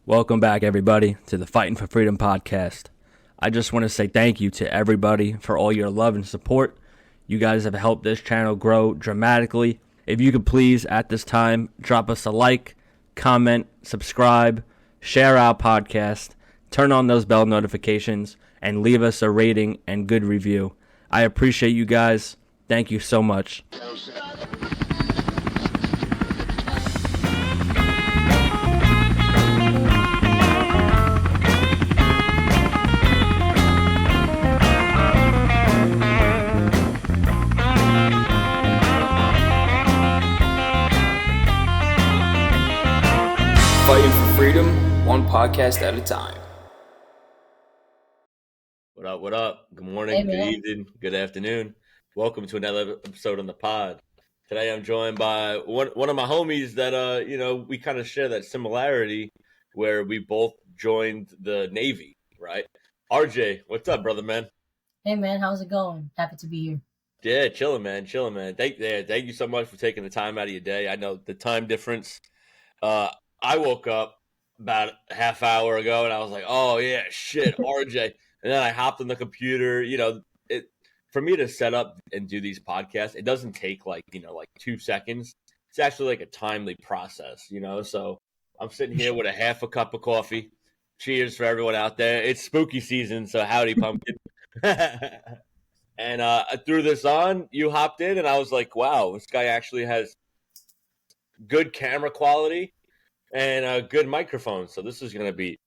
Welcome back, everybody, to the Fighting for Freedom podcast. I just want to say thank you to everybody for all your love and support. You guys have helped this channel grow dramatically. If you could please, at this time, drop us a like, comment, subscribe, share our podcast, turn on those bell notifications, and leave us a rating and good review. I appreciate you guys. Thank you so much. Fighting for freedom, one podcast at a time. What up, what up? Good morning, good evening, good afternoon. Welcome to another episode on the pod. Today I'm joined by one of my homies that, we kind of share that similarity where we both joined the Navy, right? RJ, what's up, brother, man? Hey, man, how's it going? Happy to be here. Yeah, chilling, man. Thank you so much for taking the time out of your day. I know the time difference. I woke up about a half hour ago and I was like, oh, yeah, shit, RJ. And then I hopped on the computer. For me to set up and do these podcasts, it doesn't take like 2 seconds. It's actually like a timely process, So I'm sitting here with a half a cup of coffee. Cheers for everyone out there. It's spooky season, so howdy, pumpkin. And I threw this on. You hopped in, and I was like, wow, this guy actually has good camera quality and a good microphone. So this is gonna be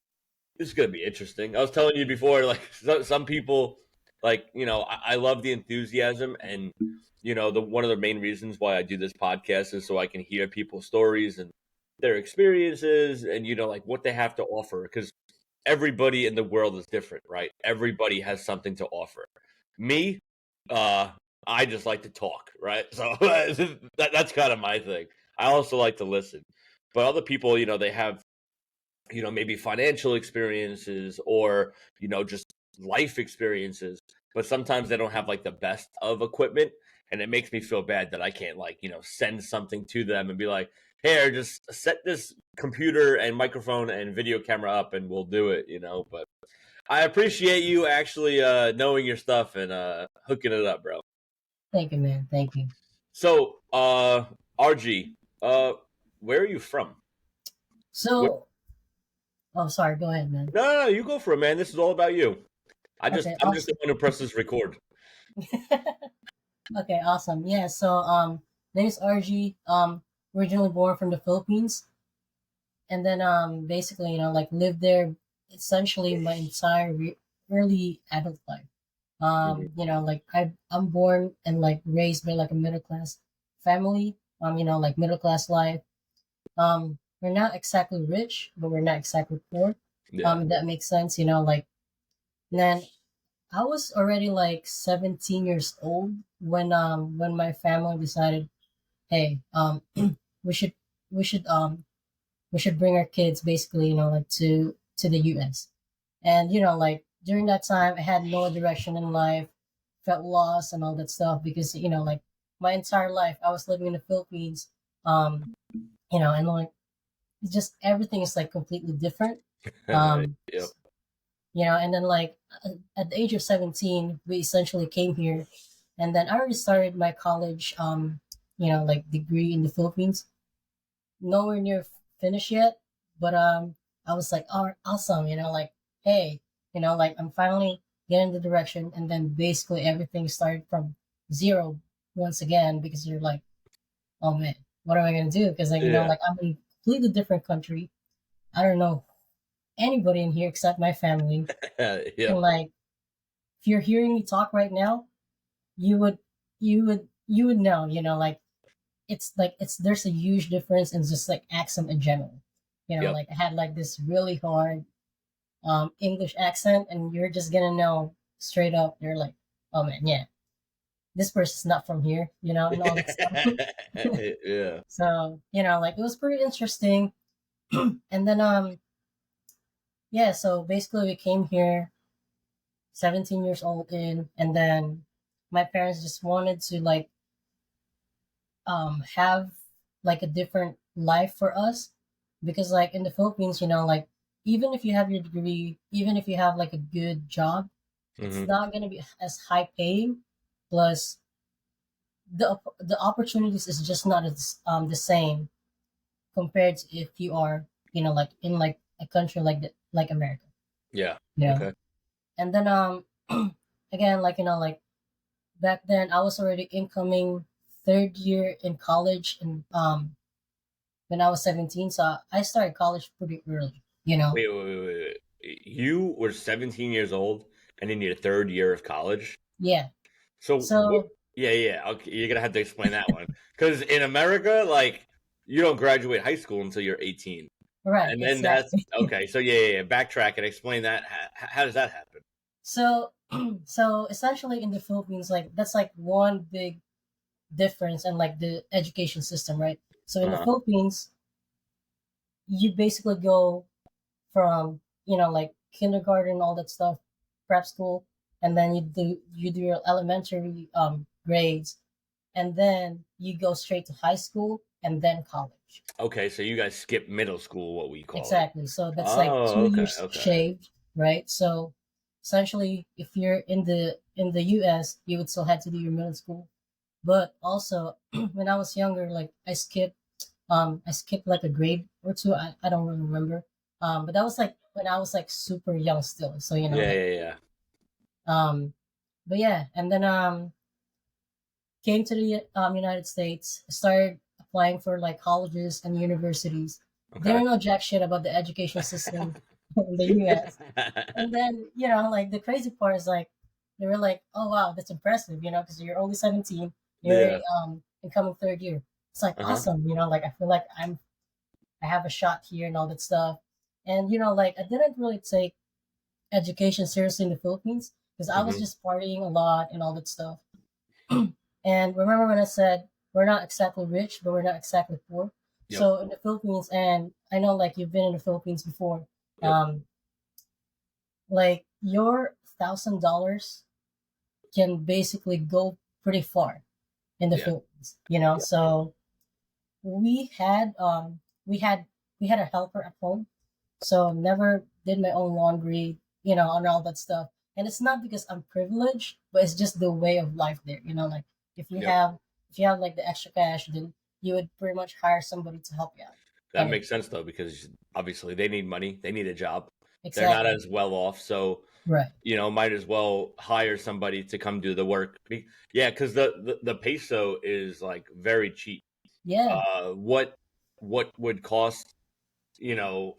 interesting. I was telling you before, like some people, I love the enthusiasm, and one of the main reasons why I do this podcast is so I can hear people's stories and their experiences, and what they have to offer, because everybody in the world is different, right? Everybody has something to offer. Me, I just like to talk, right? So that's kind of my thing. I also like to listen, but other people, they have, maybe financial experiences or, just life experiences, but sometimes they don't have like the best of equipment. And it makes me feel bad that I can't send something to them and be like, here, just set this computer and microphone and video camera up and we'll do it, but I appreciate you actually knowing your stuff and hooking it up, bro. Thank you, man. Thank you. So, RG, where are you from? Oh, sorry. Go ahead, man. No, you go for it, man. This is all about you. I'm just the one who presses record. Okay, awesome. Yeah. So, name is RG. Originally born from the Philippines, and then basically, lived there essentially my entire early adult life. I'm born and raised by a middle class family. Middle class life. We're not exactly rich, but we're not exactly poor. Yeah. That makes sense. Then I was already 17 years old when my family decided, hey, we should we should we should bring our kids basically, to the US. And during that time I had no direction in life, felt lost and all that stuff because my entire life I was living in the Philippines. And it's just everything is completely different. Yep. And then at the age of 17 we essentially came here, and then I already started my college degree in the Philippines. Nowhere near finished yet, but I was like, oh, awesome, hey, I'm finally getting the direction. And then basically everything started from zero once again, because you're like, oh man, what am I gonna do? Because I'm in a completely different country. I don't know anybody in here except my family. Yeah. And if you're hearing me talk right now, you would know, it's there's a huge difference in just accent in general. I had this really hard English accent, and you're just gonna know straight up. You're like, oh man, yeah, this person's not from here, and all that stuff. Yeah. So it was pretty interesting. And then so basically we came here 17 years old in, and then my parents just wanted to have a different life for us, because in the Philippines, even if you have your degree, even if you have like a good job, it's Hmm. not gonna be as high paying. Plus, the opportunities is just not as the same compared to if you are, like in like a country like America, Yeah. you know. Okay. And then again, like like back then I was already incoming third year in college, and when I was 17, so I started college pretty early, Wait. You were 17 years old and in your third year of college. Yeah. So what? So Yeah, yeah. Okay, you're gonna have to explain that one because in America, like, you don't graduate high school until you're 18, right, and then that's exactly. okay. So yeah. Backtrack and explain that. How does that happen? So so essentially in the Philippines, like that's like one big difference in like the education system, right? So in the Uh-huh. Philippines, you basically go from like kindergarten, all that stuff, prep school, and then you do your elementary grades, and then you go straight to high school and then college. Okay, so you guys skip middle school, what we call it. Exactly. So that's like Oh, two okay, years okay. shaved, right? So essentially, if you're in the US, you would still have to do your middle school. But also, when I was younger, like I skipped like a grade or two. I don't really remember. But that was like when I was like super young still. So Yeah, like yeah, yeah. um, but yeah, and then came to the United States, started applying for like colleges and universities. Okay. Didn't know jack shit about the education system in the US. And then, like the crazy part is like they were like, "Oh wow, that's impressive," because you're only 17, you're Yeah. incoming third year. It's like Uh-huh. awesome, like I feel like I have a shot here and all that stuff. And like I didn't really take education seriously in the Philippines because I was Hmm. just partying a lot and all that stuff. And remember when I said we're not exactly rich, but we're not exactly poor. Yep. So in the Philippines, and I know like you've been in the Philippines before, Yep. um, like your $1,000 can basically go pretty far in the Yeah. Philippines. Yeah. So we had we had we had a helper at home, so never did my own laundry, and all that stuff. And it's not because I'm privileged, but it's just the way of life there. Like if you Yep. have if you have like the extra cash, then you would pretty much hire somebody to help you out. That And makes sense though, because obviously they need money, they need a job. They're not exactly as well off, so right. might as well hire somebody to come do the work. Yeah, because the peso is like very cheap. Yeah, What would cost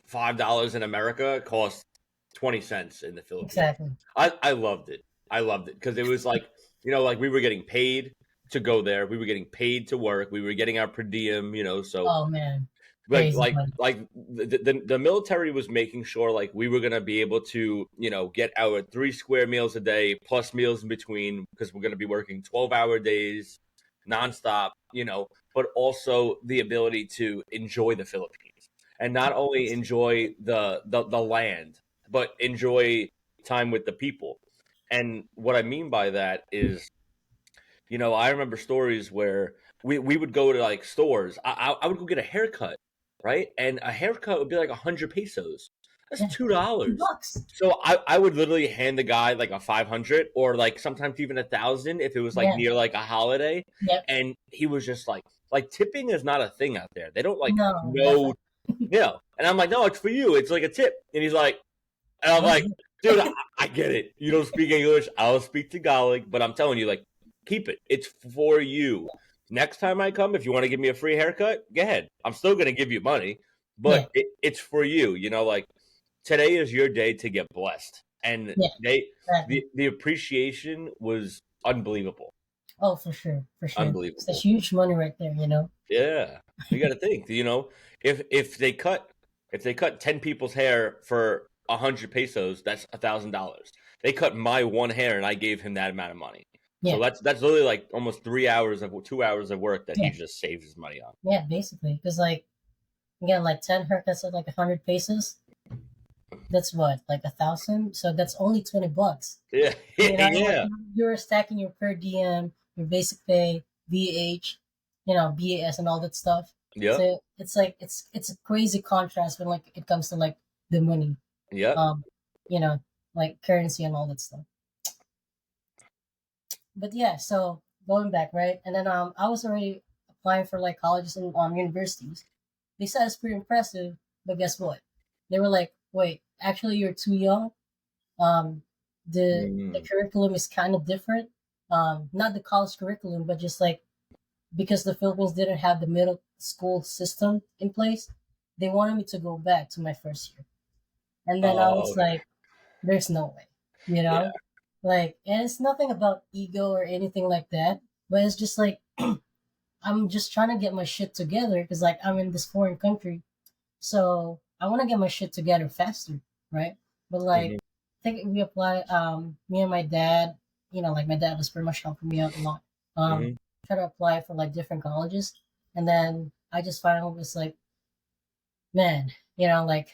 $5 in America cost 20 cents in the Philippines. exactly. I loved it. I loved it because it was like like we were getting paid to go there. We were getting paid to work. We were getting our per diem. So Oh man, like crazy like money. like the military was making sure like we were gonna be able to get our 3 square meals a day plus meals in between because we're gonna be working 12-hour days nonstop, but also the ability to enjoy the Philippines and not only enjoy the land but enjoy time with the people. And what I mean by that is, I remember stories where we would go to like stores. I would go get a haircut, right? And a haircut would be like 100 pesos. That's Yeah, two two dollars. bucks. So I would literally hand the guy like a 500 or like sometimes even 1,000 if it was like Yeah, near like a holiday, yep. and he was just like tipping is not a thing out there. They don't like No, know, definitely. And I'm like, no, it's for you. It's like a tip, and he's like, and I'm like, dude, I get it. You don't speak English. I'll speak Tagalog, but I'm telling you, like, keep it. It's for you. Next time I come, if you want to give me a free haircut, go ahead. I'm still going to give you money, Yeah, but it's for you. Like, today is your day to get blessed. And yeah, exactly. the appreciation was unbelievable. Oh, for sure, for sure. It's a Unbelievable. huge money right there. Yeah. You got to think, if they cut 10 people's hair for 100 pesos, that's $1,000. They cut my one hair and I gave him that amount of money. So Yeah, that's literally like almost 3 hours of 2 hours of work that he yeah, just saved his money on. yeah. Basically, because like again, like 10 haircuts at like 100 pesos. That's what, like 1,000. So that's only $20. Yeah. Like Yeah. you're stacking your per diem, your basic pay, BH, BAS, and all that stuff. Yep. So it's like it's a crazy contrast when like it comes to like the money, Yep. um, you know, like currency and all that stuff. But yeah, so going back, right? And then I was already applying for like colleges and universities. They said it's pretty impressive, but guess what? They were like, wait, actually you're too young. Um, the Mm. curriculum is kind of different. Not the college curriculum, but just like because the Philippines didn't have the middle school system in place, they wanted me to go back to my first year. And then I Oh, was like, there's no way, you yeah. know? Like, and it's nothing about ego or anything like that, but it's just like, I'm just trying to get my shit together because, like, I'm in this foreign country. So I want to get my shit together faster, right? But, like, Hmm. I think we apply, me and my dad, like, my dad was pretty much helping me out a lot. Hmm. Try to apply for, like, different colleges. And then I just finally was like, man, like,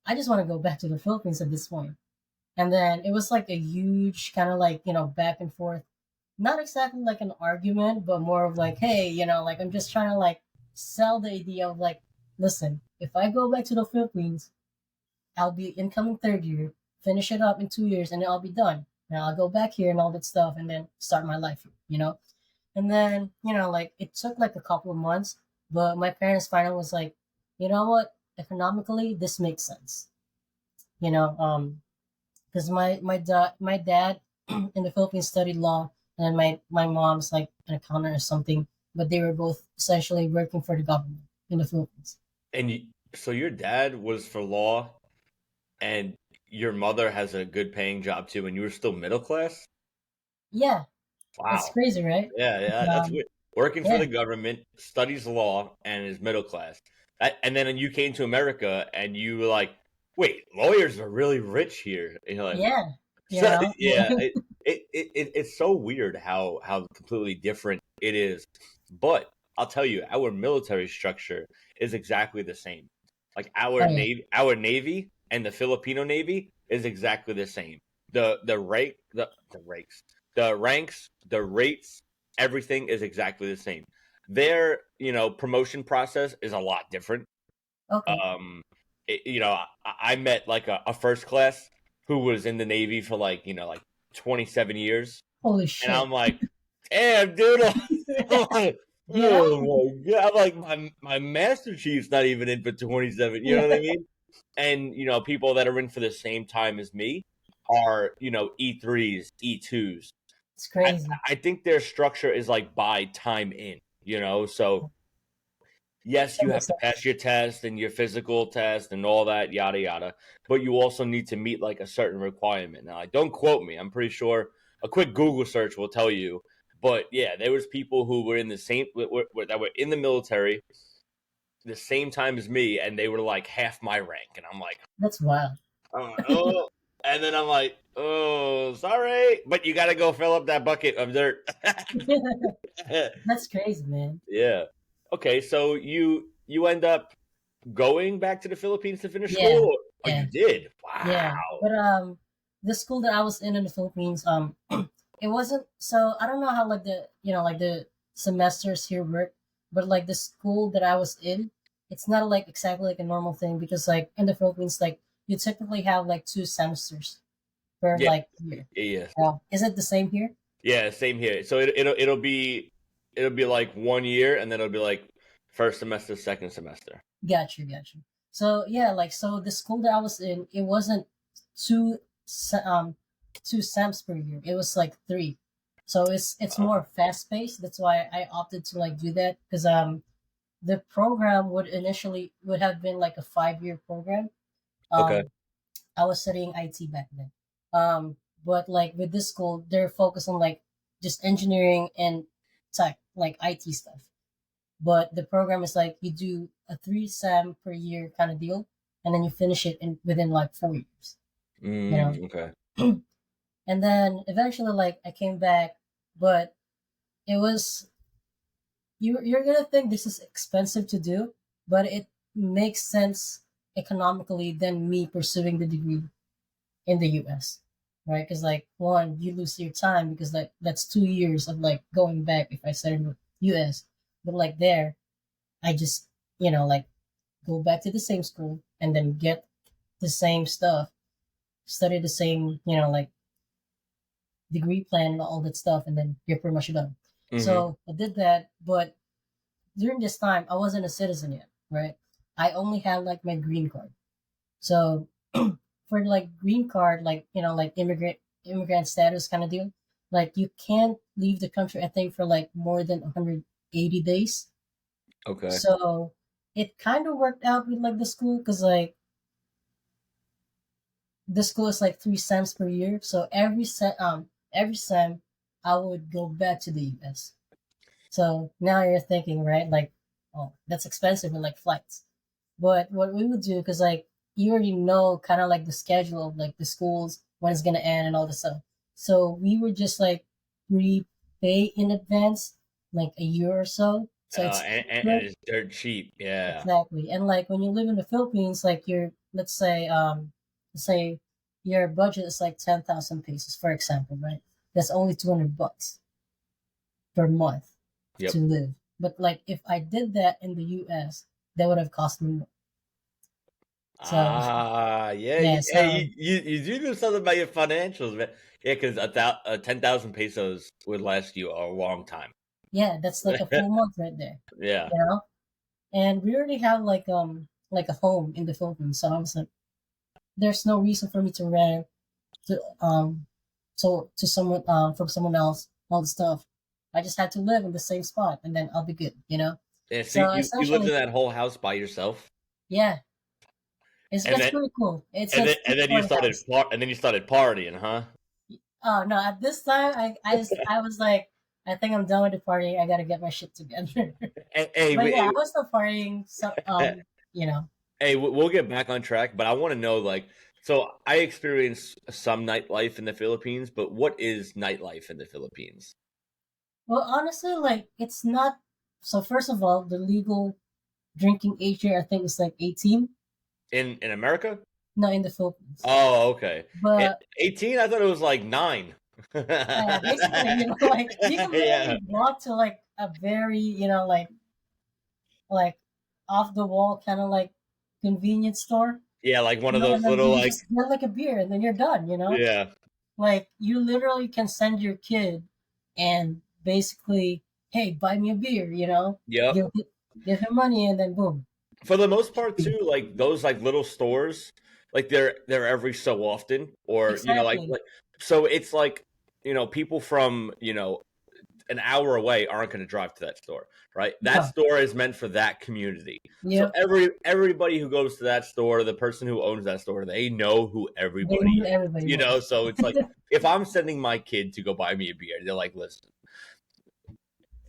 I just want to go back to the Philippines at this point. And then it was like a huge kind of like, back and forth. Not exactly like an argument, but more of like, hey, like I'm just trying to like sell the idea of like, listen, if I go back to the Philippines, I'll be incoming third year, finish it up in 2 years, and then I'll be done. Now I'll go back here and all that stuff and then start my life here. And then, like it took like a couple of months, but my parents finally was like, you know what? Economically, this makes sense. You know, because my dad in the Philippines studied law, and then my mom's like an accountant or something. But they were both essentially working for the government in the Philippines. And so your dad was for law, and your mother has a good paying job too, and you were still middle class. Yeah, that's Wow. crazy, right? Yeah, yeah, that's weird. Working for Yeah, the government, studies law, and is middle class. And then you came to America, and you were like, "Wait, lawyers are really rich here." And you're like, yeah, so, yeah, yeah. it's so weird how completely different it is. But I'll tell you, our military structure is exactly the same. Like Oh yeah, our navy and the Filipino navy is exactly the same. The ranks, the rates, everything is exactly the same. Their promotion process is a lot different. okay. Um, I met like a first class who was in the Navy for like 27 years, Holy and shit. I'm like, damn, dude. I'm like, Yeah, oh my god! I'm like my Master Chief's not even in for 27. You know what I yeah. mean? And people that are in for the same time as me are E3s, E2s. It's I crazy. I think their structure is like by time in. So yes, That you makes have to sense. pass your test and your physical test and all that, yada yada. But you also need to meet like a certain requirement. Now, don't quote me. I'm pretty sure a quick Google search will tell you. But yeah, there was people who were in the same that were in the military the same time as me, and they were like half my rank, and That's wild. I'm like, oh, and then I'm like, oh, sorry, but you got to go fill up that bucket of dirt. That's crazy, man. Yeah. Okay, so you end up going back to the Philippines to finish Yeah, school? Oh, yeah. you did? Yeah, Wow. but the school that I was in the Philippines, it wasn't so I don't know how like the semesters here work, but like the school that I was in, it's not like exactly like a normal thing because like in the Philippines, like you typically have like 2 semesters per Yeah, like year. yeah, Is it the same here? yeah. Same here. So it'll be like 1 year, and then it'll be like first semester, second semester. Got you. So yeah, like so the school that I was in, it wasn't two se- um 2 sems per year. It was like three. So it's Uh, more fast paced. That's why I opted to like do that because the program would have been like a 5 year program. okay. Um I was studying IT back then. But like with this school, they're focused on like just engineering and tech, like IT stuff. But the program is like you do a 3 sem per year kind of deal, and then you finish it in within like 4 years. You Okay. know, and then eventually, like I came back, but it was you're gonna think this is expensive to do, but it makes sense economically than me pursuing the degree in the U.S. Right? Because like one, you lose your time because like that's 2 years of like going back if I study in the U.S. But like there, I just like go back to the same school and then get the same stuff, study the same, like degree plan and all that stuff, and then you're pretty much done. Hmm. So I did that, but during this time, I wasn't a citizen yet, right? I only had like my green card. So for like green card, like like immigrant status kind of deal, like you can't leave the country. I think for like more than 180 days. Okay. So it kind of worked out with like the school because like the school is like 3 cents per year. So every sem I would go back to the US. So now you're thinking, right? Like, oh, that's expensive with like flights. But what we would do, because like you already know kind of like the schedule of like the schools, when it's gonna end and all this stuff. So we would just like prepay in advance, like a year or so. So it's And it's dirt cheap. Yeah. exactly. And like when you live in the Philippines, like you're let's say your budget is like 10,000 pesos, for example, right? That's only 200 bucks per month Yep. to live. But like if I did that in the US, that would have cost me more. So Yeah. yeah, Hey, so you do know something about your financials, man. Yeah, because 10,000 pesos would last you a long time. yeah, that's like a full month right there. Yeah. You know? And we already have like a home in the Philippines. So I was like, there's no reason for me to rent to to someone from someone else, all the stuff. I just had to live in the same spot and then I'll be good. Yeah. So So you lived in essentially, that whole house by yourself, yeah, and it's then pretty cool. It's a and then you three-story started house. and then you started partying, huh? Oh no, at this time I was like, I think I'm done with the party. I gotta get my shit together. Hey, But yeah, I hey, was still partying. So you know, hey, we'll get back on track, but I want to know, like, so I experienced some nightlife in the Philippines, but what is nightlife in the Philippines? well, honestly, like it's not. So first of all, the legal drinking age here I think is like 18. In America? No, in the Philippines. Oh, okay. But 18? I thought it was like 9. basically, like you can Yeah. literally walk to like a very, like off the wall kind of like convenience store, Yeah, like one of and those then little you like, just get like a beer and then you're done. yeah. Like you literally can send your kid and basically, hey, buy me a beer. Yep. Give him money and then boom. For the most part too, like those like little stores, like they're every so often, or Exactly. so it's like, people from, an hour away aren't going to drive to that store, right? That No. store is meant for that community. So Yep. everybody who goes to that store, the person who owns that store, they know who They everybody knew is. everybody was. So it's like, if I'm sending my kid to go buy me a beer, they're like, listen,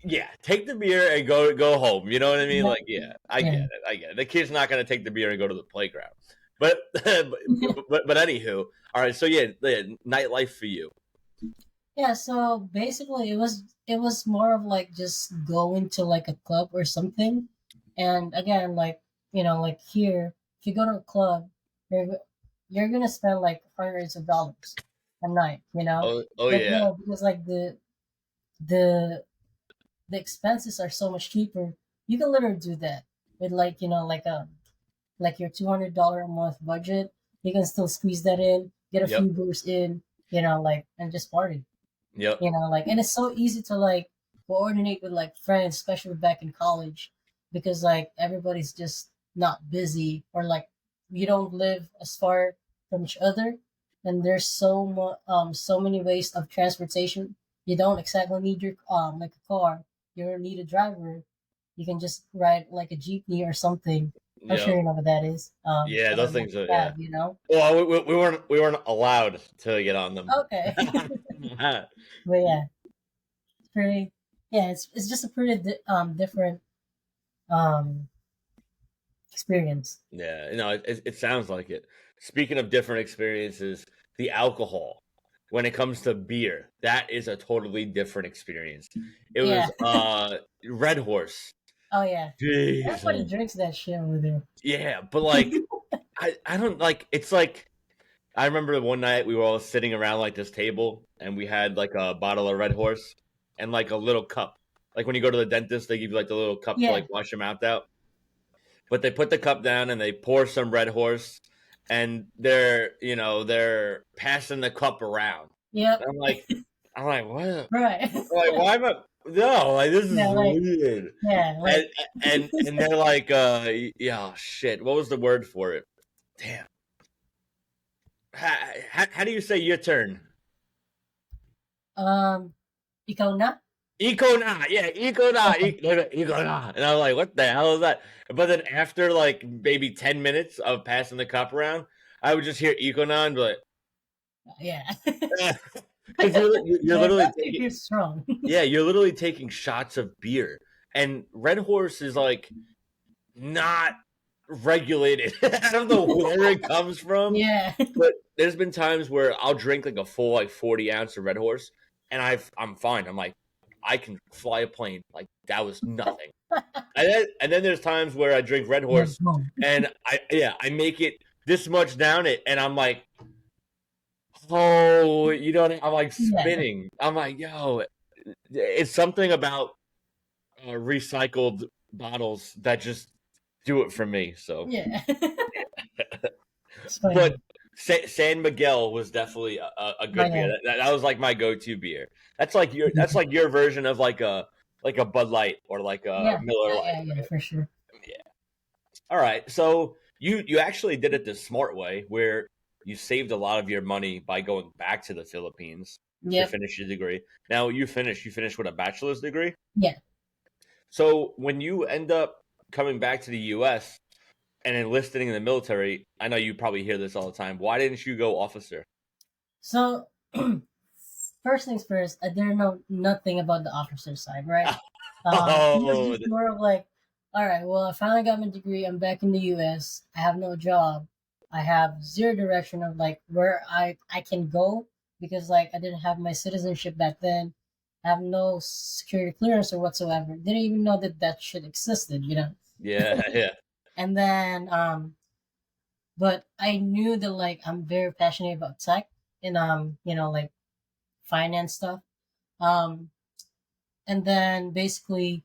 yeah, take the beer and go home. You know what I mean? Like, Exactly. yeah, I Yeah. get it. I get it. The kid's not going to take the beer and go to the playground. But but anywho, all right. So yeah, nightlife for you. Yeah, so basically it was more of like just going to like a club or something. And again, like like here, if you go to a club, you're gonna spend like hundreds of dollars a night. Oh But yeah, because like the the expenses are so much cheaper, you can literally do that with like like your $200 a month budget. You can still squeeze that in, get a yep, few beers in, like and just party. yep, Like, and it's so easy to like coordinate with like friends, especially back in college, because like everybody's just not busy, or like you don't live as far from each other, and there's so many ways of transportation. You don't exactly need your like a car. You don't need a driver. You can just ride like a jeepney or something. I'm sure yep. you know what that is. Yeah, Or those like things are, a yeah. cab. Well, we weren't allowed to get on them. Okay. But yeah, it's pretty. Yeah, it's just a pretty different um experience. Yeah, it sounds like it. Speaking of different experiences, the alcohol when it comes to beer, that is a totally different experience. It Yeah. was Red Horse. Oh yeah. Everybody Jesus. drinks that shit over there. Yeah, but like I don't like it's like I remember one night we were all sitting around like this table and we had like a bottle of Red Horse and like a little cup. Like when you go to the dentist, they give you like the little cup to Yeah. like wash your mouth out. But they put the cup down and they pour some Red Horse and they're passing the cup around. Yep. And I'm like, what? Right. Like, why am I? No, like this is Yeah, like weird. yeah, And like and they're like, yeah, shit. What was the word for it? Damn. How do you say your turn? um ikaw na? Eco na, yeah, eco na, eco na. And I was like, what the hell is that? But then after like maybe 10 minutes of passing the cup around, I would just hear eco na and be like, Yeah. because you're Yeah, literally that taking, is strong. yeah, you're literally taking shots of beer. And Red Horse is like not regulated. I don't know where it comes from, Yeah. but there's been times where I'll drink like a full like 40 ounce of Red Horse, and I'm fine. I'm like, I can fly a plane. Like that was nothing. And then there's times where I drink Red Yeah, Horse, bro. and I make it this much down it, and I'm like, oh, I'm like Yeah. spinning. I'm like, yo, it's something about recycled bottles that just do it for me. So, Yeah. It's but funny. San Miguel was definitely a Oh good beer. yeah. That was like my go-to beer. That's like your version of like a Bud Light or like a Yeah. Miller Yeah, Lite. yeah, yeah, for sure. Yeah. All right. So you actually did it the smart way, where you saved a lot of your money by going back to the Philippines to Yep. finish your degree. Now you finished with a bachelor's degree. Yeah. So when you end up coming back to the U.S. and enlisting in the military, I know you probably hear this all the time. Why didn't you go officer? So first things first, I didn't know nothing about the officer side, right? It was Oh, just more of like, all right, well, I finally got my degree. I'm back in the U.S. I have no job. I have zero direction of like where I can go because like I didn't have my citizenship back then. I have no security clearance or whatsoever. Didn't even know that that shit existed, you know. yeah, yeah, And then but I knew that like I'm very passionate about tech and like finance stuff. Um, and then basically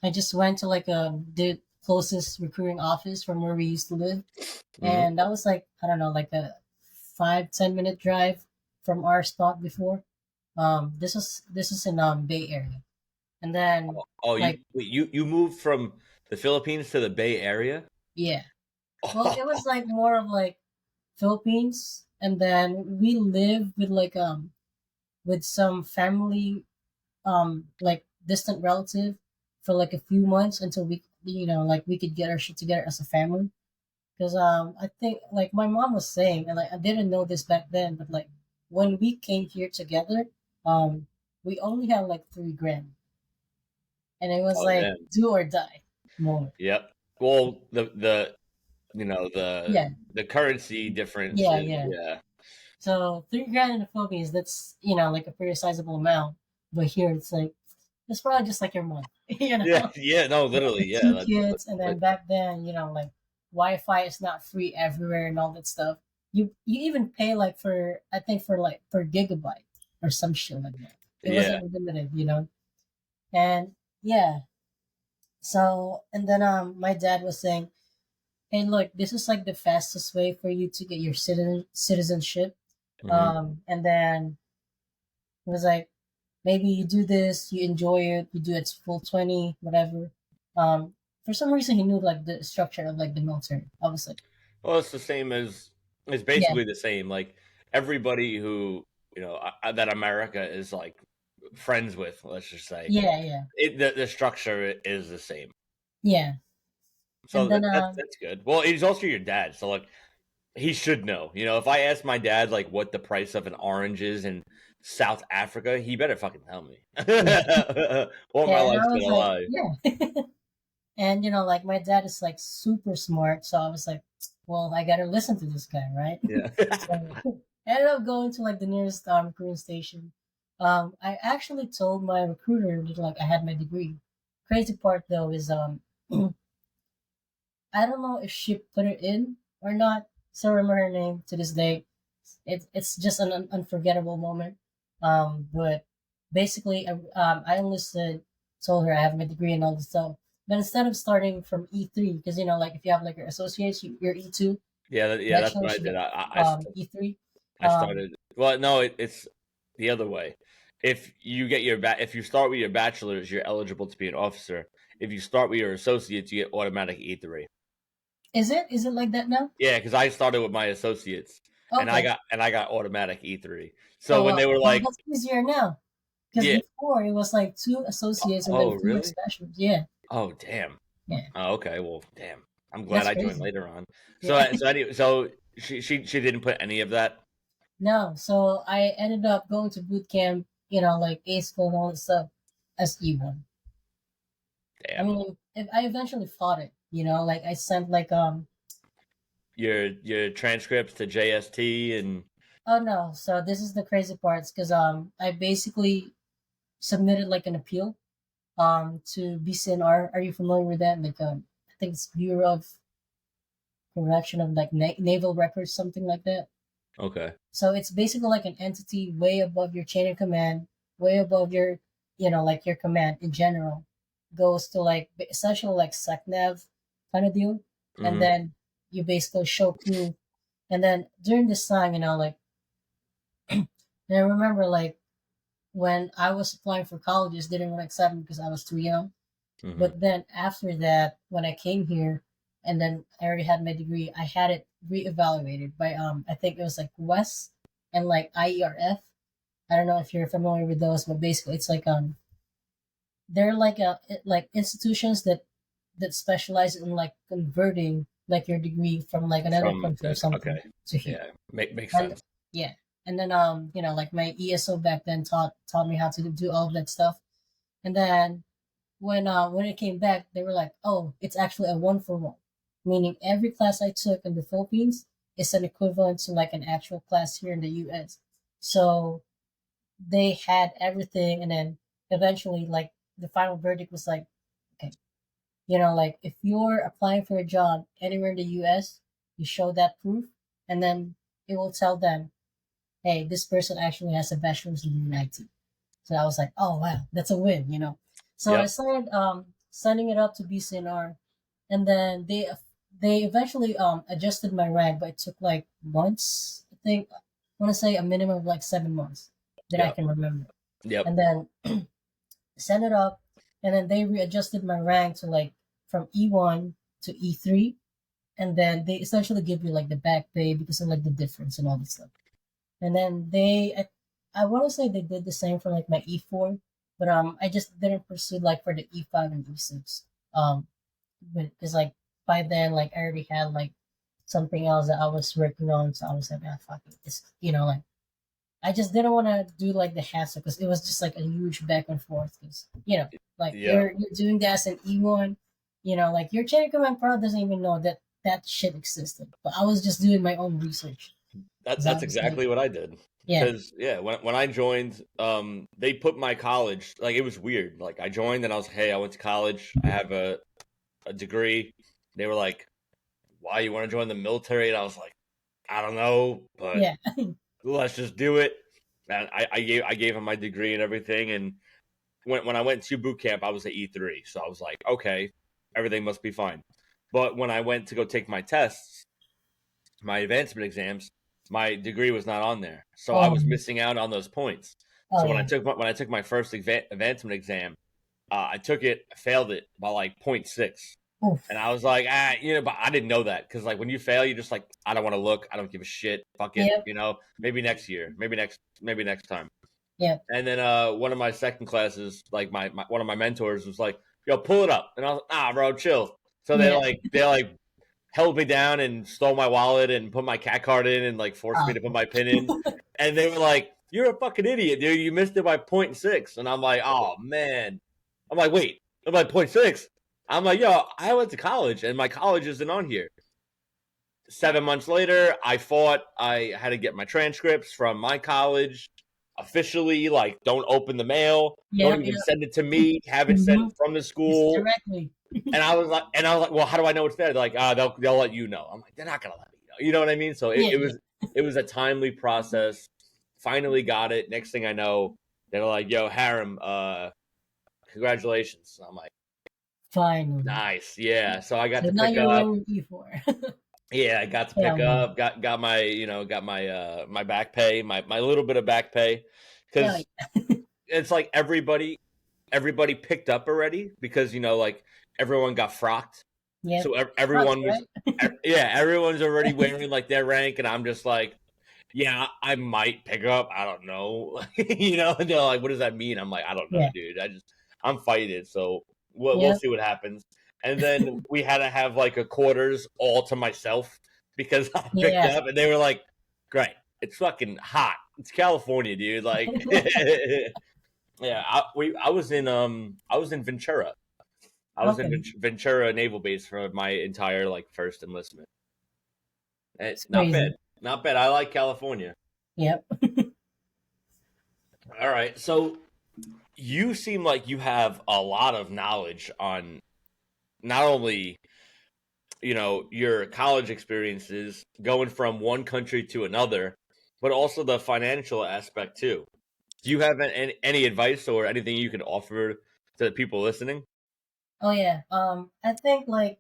I just went to like the closest recruiting office from where we used to live, hmm and that was like I don't know like a 5-10 minute drive from our spot before. This is in Bay Area, and then Oh, you like wait, you moved from the Philippines to the Bay Area? yeah, well it was like more of like Philippines, and then we lived with some family like distant relative for like a few months until we like we could get our shit together as a family because I think like my mom was saying and like I didn't know this back then but like when we came here together um we only had like 3 grand and it was Oh, like man. do or die moment. Yep. Well, the you know Yeah, the currency difference yeah, is, yeah. yeah. So 3 grand in the Philippines, that's like a pretty sizable amount. But here it's like it's probably just like your month, Yeah, yeah, no, literally, with yeah. two That's kids, and then back then, like Wi-Fi is not free everywhere and all that stuff. You even pay like for I think for like per gigabyte or some shit like that. It yeah. wasn't unlimited. And yeah, so and then my dad was saying, "Hey, look, this is like the fastest way for you to get your citizenship." hmm And then it was like maybe you do this, you enjoy it, you do it full 20, whatever. For some reason, he knew like the structure of like the military. I was like, Well, it's the same as it's yeah, basically the same. Like everybody who that America is like friends with, let's just say, yeah, yeah, the structure is the same. yeah. So And then, that's good. Well, he's also your dad, so like he should know. If I ask my dad like what the price of an orange is in South Africa, he better fucking tell me. yeah, Or my yeah. And I life's was gonna like, lie. yeah. And like my dad is like super smart, so I was like, well, I gotta listen to this guy, right? Yeah. So I ended up going to like the nearest recruiting station. I actually told my recruiter that like I had my degree. Crazy part though is I don't know if she put it in or not. Still remember her name to this day. It's just an unforgettable moment. But basically, I enlisted, told her I have my degree and all this stuff. But instead of starting from E3, because like if you have like your associates, you're E2. Yeah, that's what bachelor's I to did. get I E3. I Um, started. Well, no, it's the other way. If you get if you start with your bachelor's, you're eligible to be an officer. If you start with your associates, you get automatic E3. is it like that now? Yeah, because I started with my associates, and Okay. I got automatic E3. So Oh when they were well, like, that's easier now. Because yeah, before it was like two associates and then oh two really? bachelors. Yeah, Oh damn. yeah, Oh okay. Well, damn. I'm glad that's I joined crazy. later on. Yeah. So she didn't put any of that. No, so I ended up going to boot camp, like A school and all that stuff as E1. I Damn. mean, I eventually fought it, like I sent like Your transcripts to JST and oh no, so this is the crazy parts because I basically submitted like an appeal to BCNR. Are you familiar with that? Like I think it's Bureau of Correction of like Naval Records, something like that. okay. So it's basically like an entity way above your chain of command, way above your, like your command in general, goes to like essentially like SecNav kind of deal, and Hmm. then you basically show proof. And then during this time, like, and I remember like when I was applying for colleges, they didn't want to accept me because I was too young. Hmm. But then after that, when I came here, and then I already had my degree, I had it reevaluated by I think it was like WES and like IERF. I don't know if you're familiar with those, but basically it's like they're like like institutions that specialize in like converting like your degree from like another From country or okay. something to here. Yeah, makes And sense. yeah, and then like my ESO back then taught me how to do all of that stuff. And then when it came back, they were like, "Oh, it's actually a 1-for-1," meaning every class I took in the Philippines is an equivalent to like an actual class here in the U.S. So they had everything, and then eventually, like the final verdict was like, okay, like if you're applying for a job anywhere in the U.S., you show that proof, and then it will tell them, "Hey, this person actually has a bachelor's degree in IT." So I was like, "Oh wow, that's a win." So I Yep. started signing it up to BCNR, and then they eventually adjusted my rank, but it took like months. I think I want to say a minimum of like 7 months that I Yep. can remember, Yep. and then sent it up, and then they readjusted my rank to like from E1 to E3, and then they essentially give you like the back pay because of like the difference and all this stuff. And then I want to say they did the same for like my E4, but I just didn't pursue like for the E5 and E6. Um, because like by then like I already had like something else that I was working on, so I was like, ah, fuck it, like I just didn't want to do like the hassle because it was just like a huge back and forth. Because like Yeah. you're doing that as an E1, like your chain of command pro doesn't even know that that shit existed. But I was just doing my own research because I That's was like, exactly what I did. yeah, Because yeah, when I joined, they put my college like it was weird. Like I joined and I was like, hey, I went to college. I have a degree. They were like, why you want to join the military? And I was like, I don't know, but yeah. let's just do it. And I gave him my degree and everything. And when I went to boot camp, I was at E3, so I was like, okay, everything must be fine. But when I went to go take my tests, my advancement exams, my degree was not on there, so I was Um, missing out on those points. oh So yeah. when I took my first advancement exam, I took it, failed it by like point 0.6. Oof. And I was like, but I didn't know that because like when you fail, you're just like, I don't want to look, I don't give a shit, fuck it, Yep. maybe next year, maybe next time. Yep. And then one of my second classes, like my one of my mentors was like, "Yo, pull it up," and I was like, "Ah, bro, chill." So Yeah. they like held me down and stole my wallet and put my cat card in and like forced me Ah. to put my pin in, and they were like, "You're a fucking idiot, dude. You missed it by point 0.6." And I'm like, "Oh man." I'm like, "Wait, I'm like point 0.6." I'm like, "Yo, I went to college and my college isn't on here." 7 months later, I fought. I had to get my transcripts from my college officially. Like, don't open the mail. Don't Yep. even Yep. send it to me. Have it sent Mm-hmm. from the Just school. directly. And I was like, well, how do I know it's there? They're like, they'll let you know. I'm like, they're not gonna let me know. You know what I mean? So Yeah. Yeah. it was a timely process. Finally got it. Next thing I know, they're like, yo, Harem, congratulations. I'm like, Finally. nice, yeah. So I got So to now pick you're up. wearing E4. Yeah, I got to Yeah, pick man. up, got my, got my back pay, my little bit of back pay, Yeah, because it's like everybody picked up already because like everyone got frocked, yeah. so Trucks, everyone was, right? yeah, everyone's already wearing like their rank, and I'm just like, yeah, I might pick up, I don't know, and they're like, what does that mean? I'm like, I don't know, Yeah, dude, I'm fighting it, so we'll yeah, see what happens. And then we had to have like a quarters all to myself because I picked yeah. up, and they were like, great, it's fucking hot, it's California, dude, like. Yeah, I was in Ventura. I was in Okay, Ventura Naval Base for my entire like first enlistment. it's Not bad, crazy. not bad. I like California. Yep. All right, so you seem like you have a lot of knowledge on not only your college experiences going from one country to another, but also the financial aspect too. Do you have any advice or anything you can offer to the people listening? Oh yeah. I think like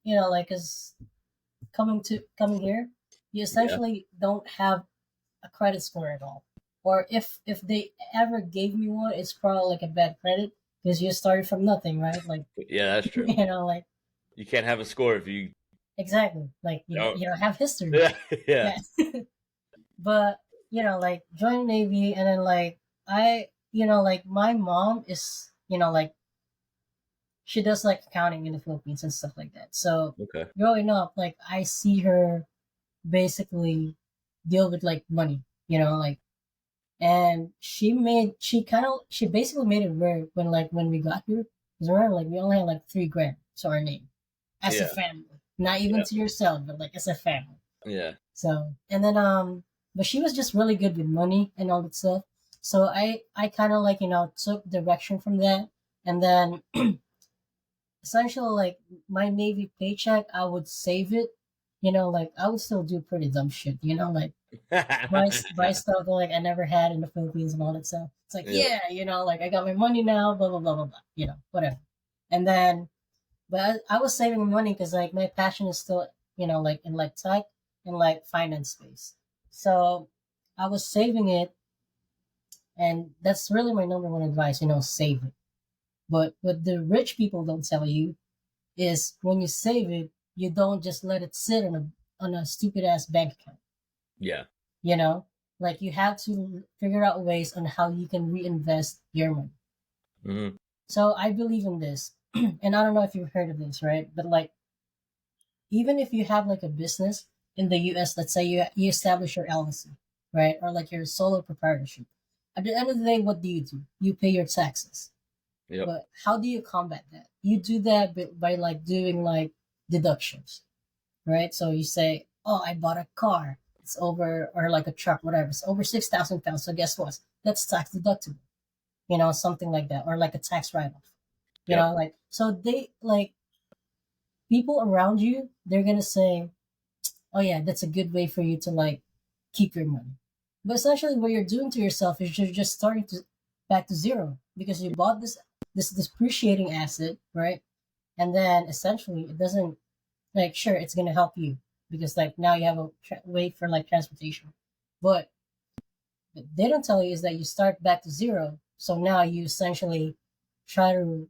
like as coming here, you Yeah, essentially don't have a credit score at all. Or if they ever gave me one, it's probably like a bad credit because you started from nothing, right? Like yeah, that's true. like You can't have a score if you exactly. Like don't. you don't have history. Yeah, yeah, Yeah. But like join Navy and then like like my mom is like she does like accounting in the Philippines and stuff like that. So okay, growing up, like I see her basically deal with like money, like and she basically made it work when we got here. Because we're like we only had like 3 grand to our name as a yeah, family. Not even yeah, to yourself, but like as a family. yeah, So and then but she was just really good with money and all that stuff. So I kind of like took direction from that, and then essentially like my Navy paycheck I would save it. Like I would still do pretty dumb shit. Like buy stuff that like I never had in the Philippines and all that stuff. It's like yeah, yeah, like I got my money now, blah blah blah blah blah. Whatever. And then but I was saving money because like my passion is still like in like tech and like finance space. So I was saving it, and that's really my number one advice. Save it. But what the rich people don't tell you is when you save it, you don't just let it sit on a stupid ass bank account. yeah, You know, like you have to figure out ways on how you can reinvest your money. hmm, So I believe in this, and I don't know if you've heard of this, right? But like even if you have like a business in the US, let's say you establish your LLC, right? Or like your solo proprietorship. At the end of the day, what do? You pay your taxes. yep, But how do you combat that? You do that by like doing like deductions, right? So you say, oh, I bought a car. It's over, or like a truck, whatever. It's over 6,000 pounds. So guess what? That's tax deductible, something like that, or like a tax write off, yep, like, so they like people around you, they're going to say, oh yeah, that's a good way for you to like keep your money. But essentially, what you're doing to yourself is you're just starting to back to zero because you bought this depreciating asset, right? And then essentially, it doesn't like sure it's gonna help you because like now you have a way for like transportation, but what they don't tell you is that you start back to zero. So now you essentially try to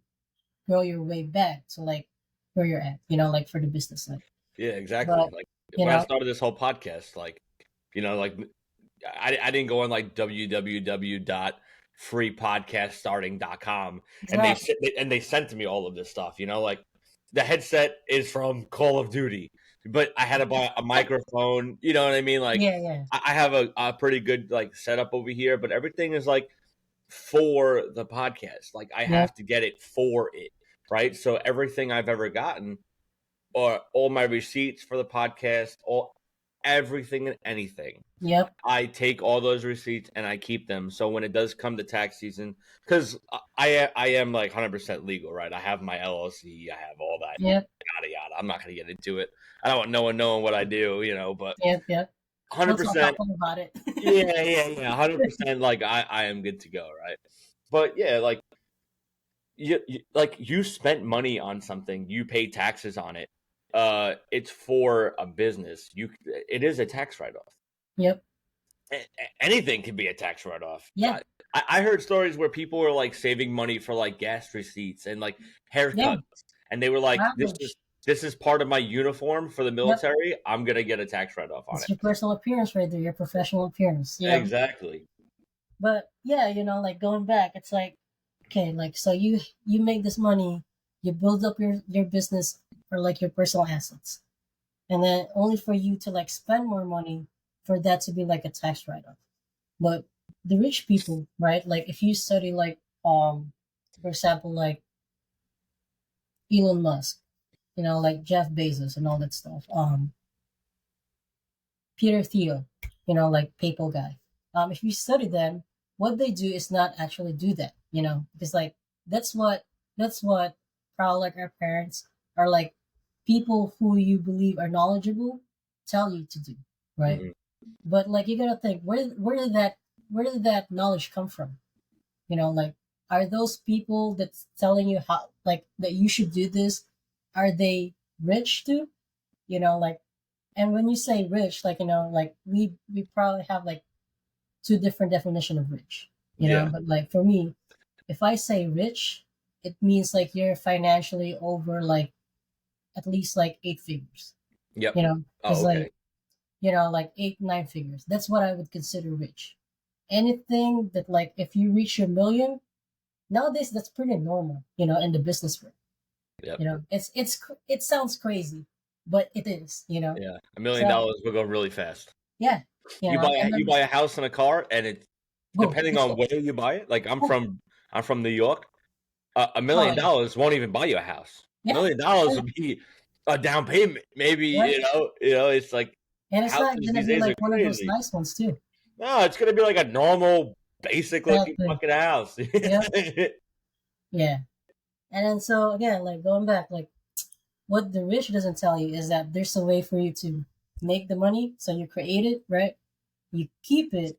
grow your way back to like where you're at, like for the business side. yeah, exactly. But Like you when I know, started this whole podcast, like I didn't go on like www.freepodcaststarting.com and exactly. they sent to me all of this stuff. Like the headset is from Call of Duty, but I had to buy a microphone. You know what I mean? Like Yeah, yeah, I have a pretty good like setup over here, but everything is like for the podcast. Like I yep, have to get it for it, right? So everything I've ever gotten, or all my receipts for the podcast, all everything and anything, yep. I take all those receipts and I keep them. So when it does come to tax season, because I am like 100% legal, right? I have my LLC, I have all that Yep, yada yada. I'm not gonna get into it. I don't want no one knowing what I do, but yep, yep. We'll talk 100%, offline about it. yeah, 100%. Like I am good to go, right? But yeah, like you spent money on something, you pay taxes on it. it's for a business, it is a tax write-off. Yep. Anything can be a tax write-off. Yeah. I heard stories where people were like saving money for like gas receipts and like Yeah. haircuts, and they were like, Average. this is part of my uniform for the Yep. military. I'm gonna get a tax write-off on It's it. your personal appearance right there, your professional appearance. You know? Exactly. But yeah, like going back, it's like, okay, like so you make this money, you build up your business or like your personal assets, and then only for you to like spend more money for that to be like a tax write-off. But the rich people, right? Like if you study like for example, like Elon Musk, like Jeff Bezos and all that stuff. Peter Thiel, like PayPal guy. If you study them, what they do is not actually do that, because like that's what probably like our parents are like people who you believe are knowledgeable tell you to do, right? Mhm. But like you gotta think where did that knowledge come from? Like are those people that's telling you how like that you should do this, are they rich too? Like and when you say rich, like like we probably have like two different definition of rich, Yeah. but like for me, if I say rich, it means like you're financially over like at least like 8 figures, Yep. because Oh, okay. like 8 9 figures, that's what I would consider rich. Anything that like if you reach a million nowadays, that's pretty normal, in the business world. Yep. It sounds crazy, but it is, Yeah. $1 million so will go really fast. yeah, and You then buy a house and a car, and it's boom, depending it's on gone. where you buy it. Like Oh, I'm from New York. $1 oh million yeah, won't even buy you a house. $1 yeah, million oh, yeah, would be a down payment. Maybe right. it's like And it's not houses gonna these be days are like one of those crazy. nice ones too. No, it's gonna be like a normal, basic looking Exactly. fucking house. Yep. Yeah. And then so again, like going back, like what the rich doesn't tell you is that there's a way for you to make the money. So you create it, right? You keep it,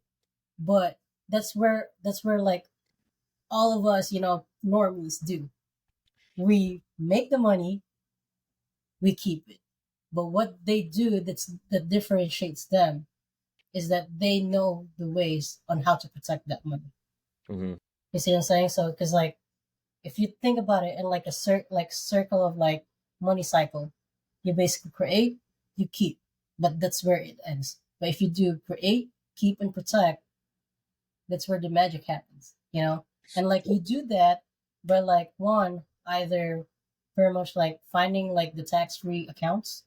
but that's where like all of us, normies do. We make the money, we keep it. But what they do that differentiates them is that they know the ways on how to protect that money. Mhm. You see what I'm saying? So, because like if you think about it in like a circle of like money cycle, you basically create, you keep, but that's where it ends. But if you do create, keep, and protect, that's where the magic happens. And like you do that by like one either very much like finding like the tax free accounts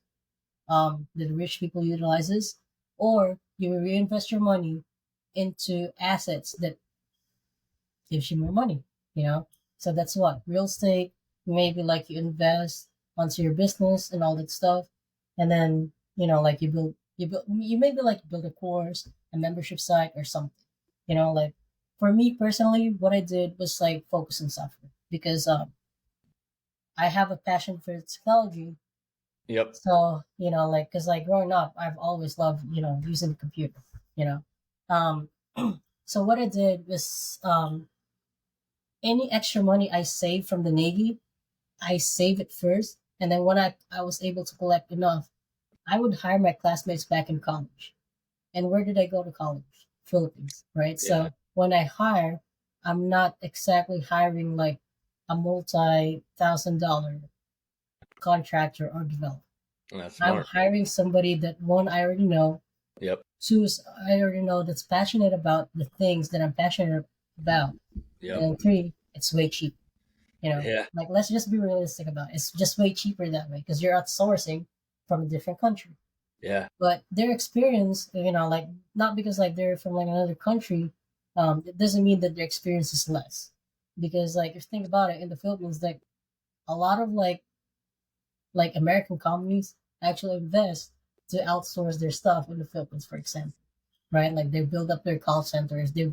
that the rich people utilizes, or you reinvest your money into assets that gives you more money, you know? So that's what real estate, maybe like you invest onto your business and all that stuff. And then, like you maybe like build a course, a membership site or something, like for me personally, what I did was like focus on software because, I have a passion for technology. Yep. So, like, cause like growing up, I've always loved, using the computer, you know? Um, so what I did was, any extra money I saved from the Navy, I save it first. And then when I was able to collect enough, I would hire my classmates back in college. And where did I go to college? Philippines, right? Yeah. So when I hire, I'm not exactly hiring like a multi-thousand-dollar contractor or developer. That's I'm smart. hiring somebody that one I already know, Yep. two is I already know that's passionate about the things that I'm passionate about, Yep. and three, it's way cheap. Yeah. Like let's just be realistic about it. It's just way cheaper that way because you're outsourcing from a different country. Yeah. But their experience, like not because like they're from like another country, it doesn't mean that their experience is less. Because like if you think about it, in the Philippines, like a lot of like American companies actually invest to outsource their stuff in the Philippines, for example, right? Like they build up their call centers, they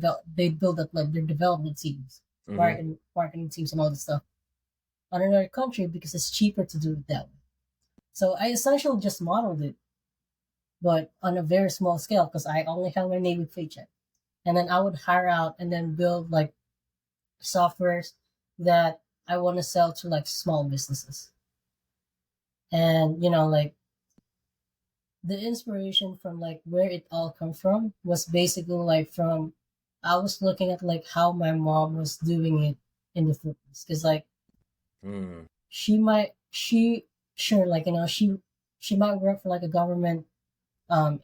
build up like their development teams, Hmm. marketing teams, and all this stuff on another country because it's cheaper to do it that way. So I essentially just modeled it, but on a very small scale because I only have my Navy paycheck, and then I would hire out and then build like softwares that I want to sell to like small businesses. And like the inspiration from like where it all come from was basically like from I was looking at like how my mom was doing it in the Philippines because like Mm. she sure like she might work for like a government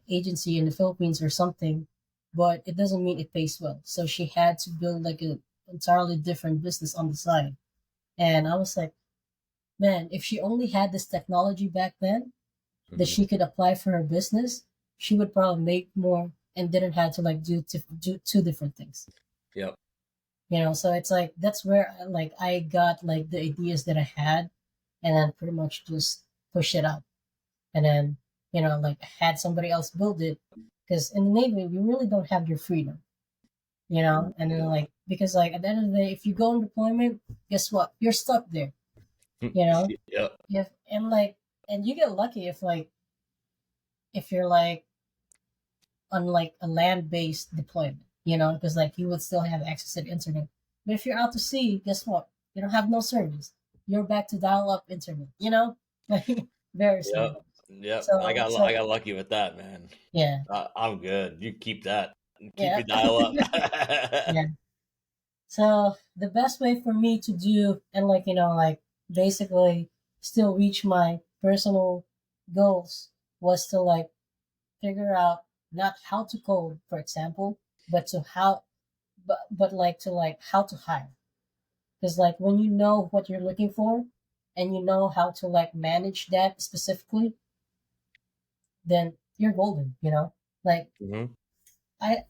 agency in the Philippines or something, but it doesn't mean it pays well. So she had to build like a entirely different business on the side. And I was like, man, if she only had this technology back then that Hmm. she could apply for her business, she would probably make more and didn't have to like do two different things. Yep. So it's like that's where like I got like the ideas that I had, and then pretty much just push it up, and then like had somebody else build it, because in the Navy we really don't have your freedom, and then like because like at the end of the day, if you go on deployment, guess what? You're stuck there, you know. Yep. If and like and you get lucky if you're like on like a land-based deployment, because like you would still have access to the internet. But if you're out to sea, guess what? You don't have no service. You're back to dial-up internet. Like very Yep. slow. Yep. I So got it's I like got lucky with that, man. yeah, I'm good. You keep that. Keep yeah, your dial up. yeah. So the best way for me to do and like like basically still reach my personal goals was to like figure out not how to code, for example, but to how but like to like how to hire. Because like when you know what you're looking for and you know how to like manage that specifically, then you're golden. Like Hmm. I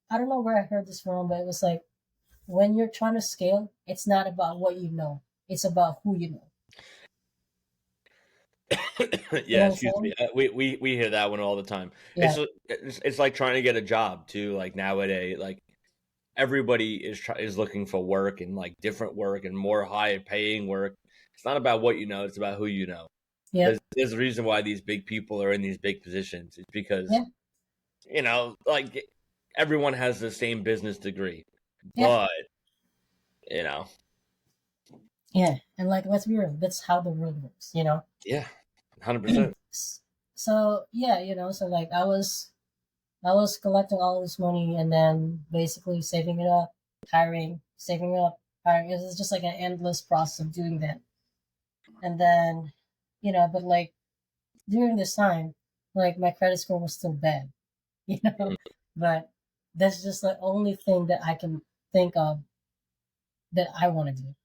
I don't know where I heard this from, but it was like when you're trying to scale, it's not about what you know. It's about who you know. You know Yeah, what I'm excuse me. saying? We hear that one all the time. Yeah. It's like trying to get a job too. Like nowadays, like everybody is looking for work and like different work and more higher paying work. It's not about what you know; it's about who you know. Yep. There's a reason why these big people are in these big positions. It's because Yeah. like everyone has the same business degree, Yeah. but you know, Yeah. And like let's be real, that's how the world works. yeah, 100%. So yeah, so like I was collecting all this money and then basically saving it up, hiring, saving up, hiring. It was just like an endless process of doing that. And then, but like during this time, like my credit score was still bad, you know. But that's just the only thing that I can think of that I want to do.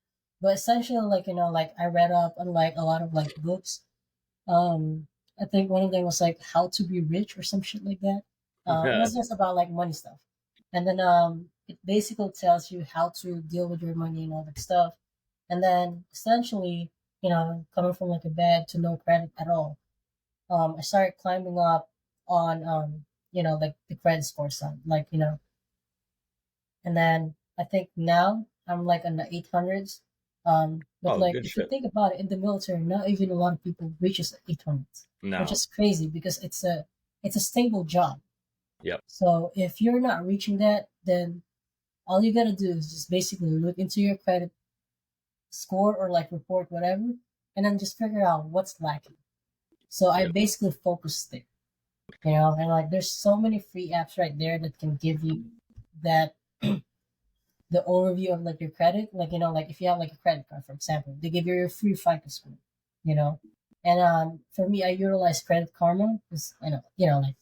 But essentially, like like I read up on like a lot of like books. Um, I think one of them was like How to Be Rich or some shit like that. It was just about like money stuff, and then it basically tells you how to deal with your money and all that stuff. And then essentially, coming from like a bad to no credit at all, I started climbing up on like the credit score side, like and then I think now I'm like in the 800s. But Oh, like good if you shit. think about it, in the military, not even a lot of people reaches 800s, which No. is crazy because it's a stable job. Yep. So if you're not reaching that, then all you gotta do is just basically look into your credit score or like report whatever, and then just figure out what's lacking. So I Yep. basically focused there, and like there's so many free apps right there that can give you that the overview of like your credit, like like if you have like a credit card, for example, they give you your free FICO score, you know. And for me, I utilize Credit Karma because like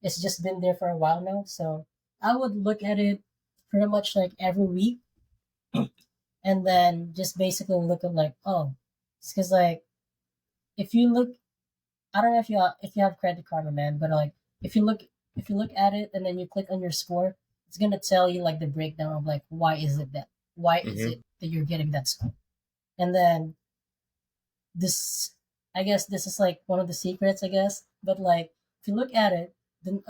it's just been there for a while now, so I would look at it pretty much like every week, and then just basically look at like it's because like if you look, I don't know if you have Credit Karma, man, but like if you look if you look at it and then you click on your score, it's gonna tell you like the breakdown of like why is Hmm. it that you're getting that score. And then this, I guess this is like one of the secrets, I guess. But like if you look at it, then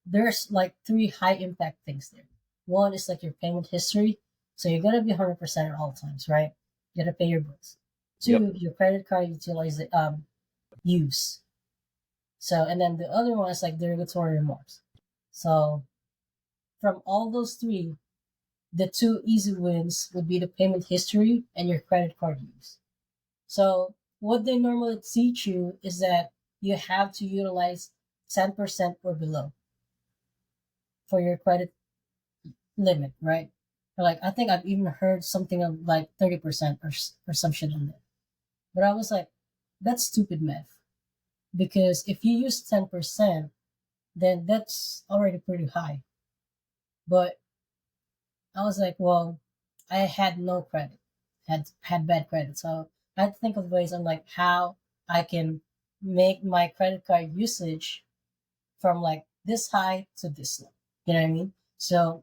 there's like three high impact things there. One is like your payment history, so you're gonna be 100% at all times, right? You gotta pay your bills. Yep. Two, your credit card utilize use. So and then the other one is like derogatory remarks. So from all those three, the two easy wins would be the payment history and your credit card use. So what they normally teach you is that you have to utilize 10% or below for your credit limit, right? Or like I think I've even heard something of like 30% or some shit on that. But I was like, that's stupid math because if you use 10%, then that's already pretty high. But I was like, well, I had no credit, had bad credit, so I had to think of ways on like how I can make my credit card usage from like this high to this low. You know what I mean? So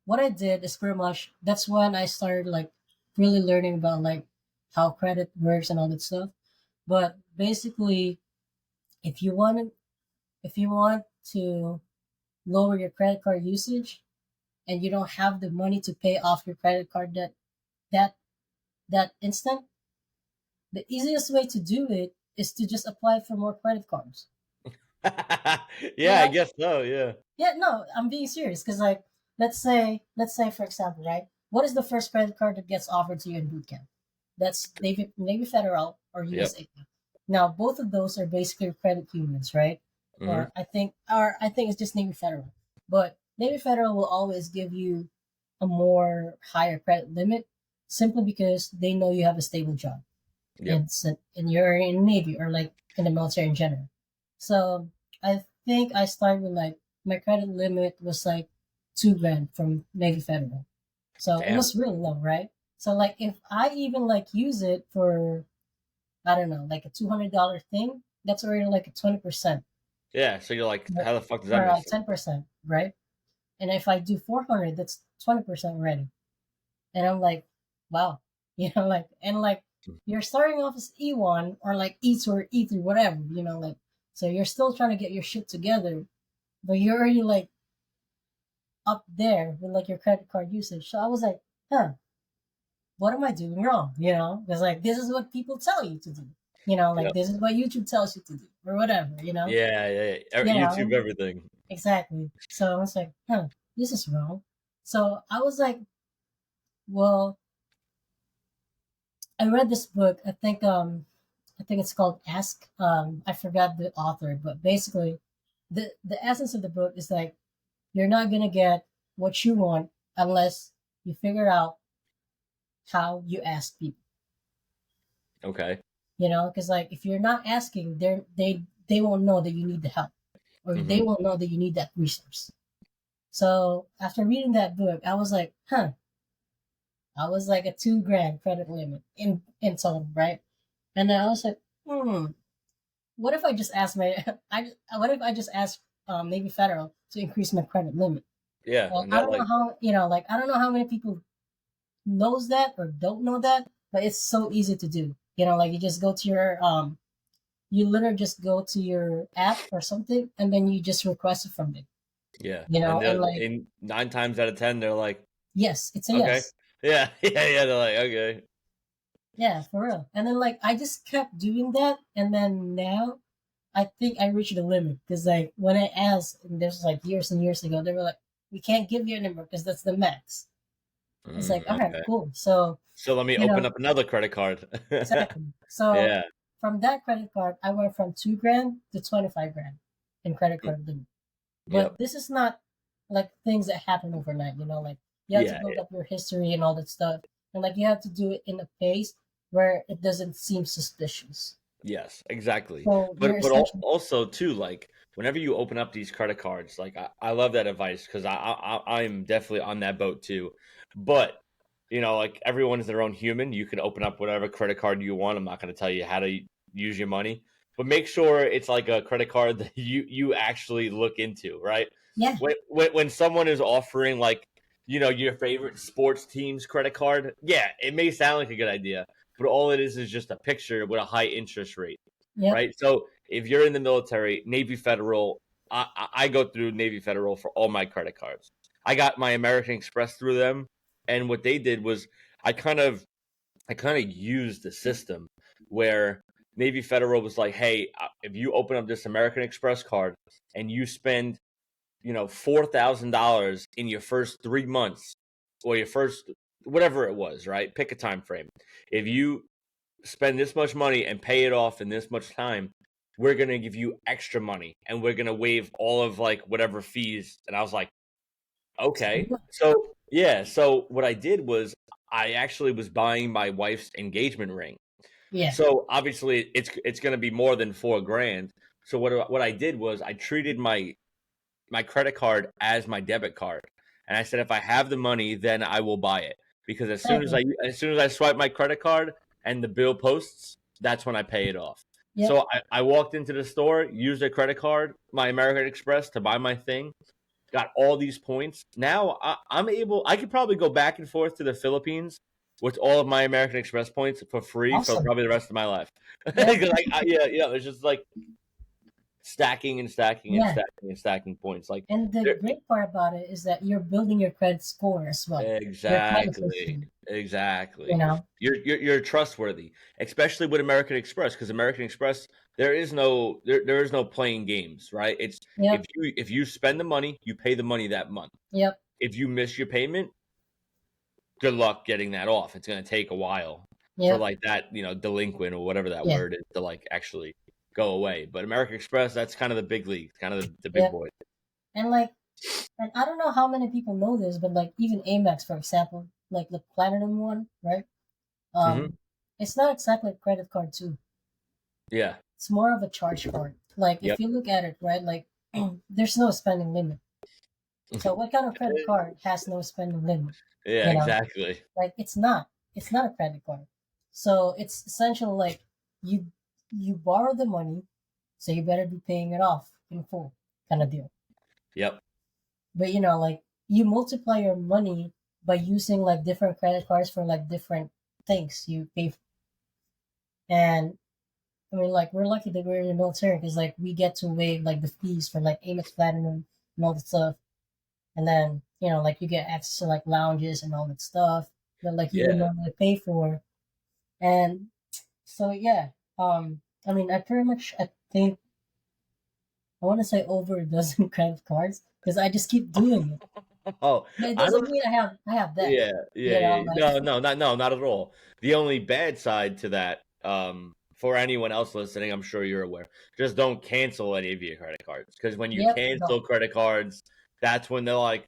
what I did is pretty much that's when I started like really learning about like how credit works and all that stuff. But basically, if you want if you want to lower your credit card usage and you don't have the money to pay off your credit card debt that that instant, the easiest way to do it is to just apply for more credit cards. You Yeah, I know? guess so. Yeah. Yeah, no, I'm being serious because like let's say for example, right? What is the first credit card that gets offered to you in boot camp? That's Navy Federal or Yep. USA. Now both of those are basically credit unions, right? Hmm. Or I think it's just Navy Federal. But Navy Federal will always give you a more higher credit limit simply because they know you have a stable job Yep. and you're in Navy or like in the military in general. So I think I started with like my credit limit was like 2 grand from Navy Federal. So it Damn. was really low, right? So like if I even like use it for I don't know, like a $200 thing, that's already like a 20%, Yeah. So you're like, but how the fuck does that or make sense? 10%, right? And if I do 400, that's 20% already. And I'm like, wow, like, and like, you're starting off as E1 or like E2 or E3, whatever, like, so you're still trying to get your shit together, but you're already like up there with like your credit card usage. So I was like, huh, what am I doing wrong? Because like, this is what people tell you to do, like, Yep. this is what YouTube tells you to do or whatever, Yeah. Yeah. YouTube and everything. exactly. So I was like, huh, this is wrong. So I was like, well, I read this book. I think it's called Ask. I forgot the author, but basically, the essence of the book is like you're not gonna get what you want unless you figure out how you ask people. Okay. Because like if you're not asking, they won't know that you need the help, or they Hmm. won't know that you need that resource. So after reading that book, I was like, huh. I was like a 2 grand credit limit in total, right? And then I was like, what if I just ask my what if I just ask maybe Federal to increase my credit limit? Yeah. Well, And I that don't know like, how like I don't know how many people knows that or don't know that, but it's so easy to do. Like you just go to your you literally just go to your app or something and then you just request it from it. yeah. And And they're like in 9 times out of 10, they're like, yes, it's a okay. yes. Yeah. Yeah. Yeah. They're like, okay. Yeah, for real. And then like I just kept doing that and then now I think I reached the limit because like when I asked, and this was like years and years ago, they were like, "We can't give you a number because that's the max." It's like, all right, Okay. cool. So So let me you open know up another credit card. exactly. So Yeah. from that credit card, I went from 2 grand to 25 grand in credit card limit. Yep. But this is not like things that happen overnight. Like you have to Yeah. build up your history and all that stuff, and like you have to do it in a pace where it doesn't seem suspicious. Yes, exactly. So you're But essentially also too, like whenever you open up these credit cards, like I love that advice because I'm definitely on that boat too. But like everyone's their own human. You can open up whatever credit card you want. I'm not going to tell you how to use your money, but make sure it's like a credit card that you actually look into, right? yeah, When someone is offering like your favorite sports team's credit card, yeah, it may sound like a good idea, but all it is just a picture with a high interest rate, yep, right? So if you're in the military, Navy Federal, I go through Navy Federal for all my credit cards. I got my American Express through them, and what they did was I kind of used the system where Navy Federal was like, hey, if you open up this American Express card and you spend $4,000 in your first 3 months or your first whatever it was, right? Pick a time frame. If you spend this much money and pay it off in this much time, we're gonna give you extra money and we're gonna waive all of like whatever fees. And I was like, okay. So yeah, so what I did was I actually was buying my wife's engagement ring. Yeah. So obviously it's gonna be more than $4,000. So what I did was I treated my credit card as my debit card. And I said if I have the money, then I will buy it. Because as soon as I swipe my credit card and the bill posts, that's when I pay it off. Yep. So I walked into the store, used a credit card, my American Express to buy my thing, got all these points. Now I could probably go back and forth to the Philippines with all of my American Express points for free for Awesome. probably the rest of my life. Yeah. It's just like stacking and stacking and Yeah. stacking and stacking points. Like And the there- great part about it is that you're building your credit score as well. Your credit exactly, history, exactly. you know? You're trustworthy, especially with American Express, because American Express there is no playing games, right? It's Yep. if you spend the money, you pay the money that month. Yep. If you miss your payment, good luck getting that off. It's going to take a while for Yep. like that, delinquent or whatever that Yeah. word is to like actually go away. But American Express, that's kind of the big league, kind of the big Yep. boy. And I don't know how many people know this, but like even Amex, for example, like the platinum one, right? Mhm. It's not exactly a credit card too. Yeah. It's more of a charge card. Like Yep. if you look at it, right, like there's no spending limit. So what kind of credit card has no spending limit? Yeah, You know? exactly. Like it's not a credit card. So it's essentially like you borrow the money, so you better be paying it off in full, kind of deal. Yep. But like you multiply your money by using like different credit cards for like different things you pay for. And I mean, like we're lucky that we're in the military because like we get to waive like the fees for like Amex Platinum and all that stuff, and then like you get access to like lounges and all that stuff that like you would Yeah. normally pay for. And so yeah, I mean, I think I want to say over a dozen credit cards because I just keep doing it. Oh, But it I doesn't don't. mean I have that. Yeah, yeah, yeah. Like No, not at all. The only bad side to that, for anyone else listening, I'm sure you're aware, just don't cancel any of your credit cards because when you yep, cancel no, credit cards, that's when they're like,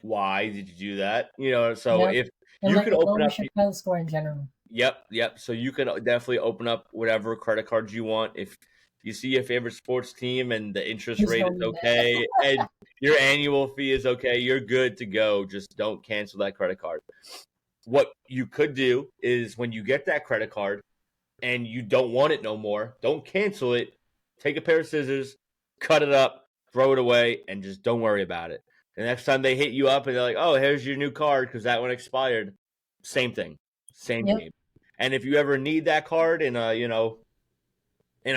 "Why did you do that?" So yep, if and you like could it open lowers up, your credit score in general. yep. So you could definitely open up whatever credit cards you want if you see your favorite sports team and the interest Just rate don't is do that. okay and your annual fee is okay, you're good to go. Just don't cancel that credit card. What you could do is when you get that credit card and you don't want it no more, don't cancel it. Take a pair of scissors, cut it up, throw it away, and just don't worry about it. The next time they hit you up and they're like, "Oh, here's your new card because that one expired," same thing, same Yep, game. And if you ever need that card in a in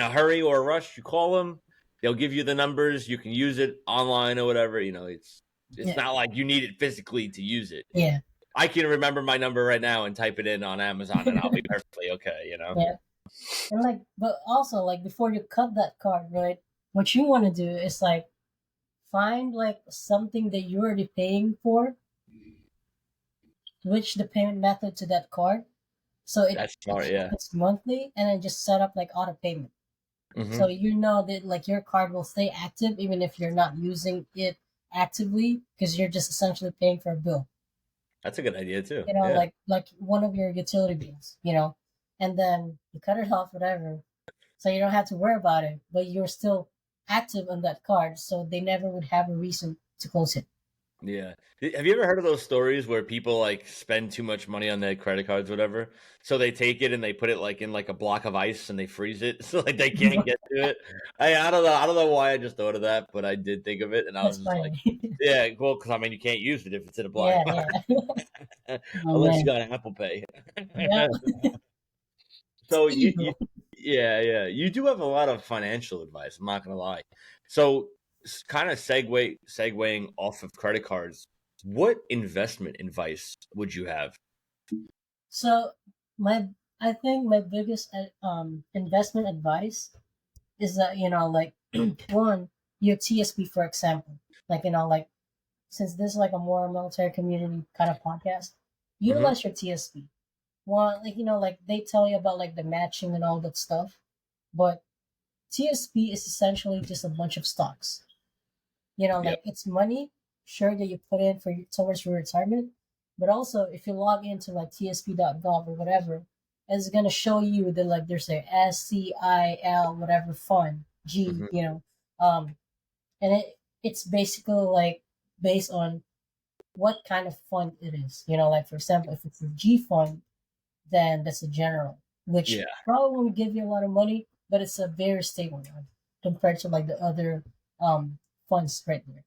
a hurry or a rush, you call them. They'll give you the numbers. You can use it online or whatever. It's yeah, not like you need it physically to use it. yeah, I can remember my number right now and type it in on Amazon, and I'll be perfectly okay. yeah. And like, but also like before you cut that card, right? What you want to do is like find like something that you're already paying for, switch the payment method to that card, so That's smart. Yeah. it's monthly, and then just set up like auto payment. Hmm. So you know that like your card will stay active even if you're not using it actively because you're just essentially paying for a bill. That's a good idea too. Yeah. Yeah. Like one of your utility bills. And then you cut it off, whatever. So you don't have to worry about it, but you're still active on that card, so they never would have a reason to close it. Yeah. Have you ever heard of those stories where people like spend too much money on their credit cards, or whatever? So they take it and they put it like in like a block of ice and they freeze it, so like they can't get to it. I don't know. I don't know why I just thought of that, but I did think of it, and I was That's just like, funny. yeah, well, because I mean, you can't use it if it's in a block Yeah, of yeah. ice, Oh unless you man. got Apple Pay. Yeah. So Evil. yeah, you do have a lot of financial advice. I'm not gonna lie. So, kind of segueing off of credit cards, what investment advice would you have? So my I think my biggest investment advice is that like one, your TSP, for example, like like since this is like a more military community kind of podcast, Hmm. utilize your TSP. Well, like like they tell you about like the matching and all that stuff, but TSP is essentially just a bunch of stocks. Yep. Like it's money, sure that you put in towards your retirement, but also if you log into like tsp.gov or whatever, it's gonna show you that like there's a SCIL whatever fund G, Hmm. and it's basically like based on what kind of fund it is. Like for example, if it's a G fund, then that's a general, which Yeah. probably won't give you a lot of money, but it's a very stable one compared to like the other um funds right there.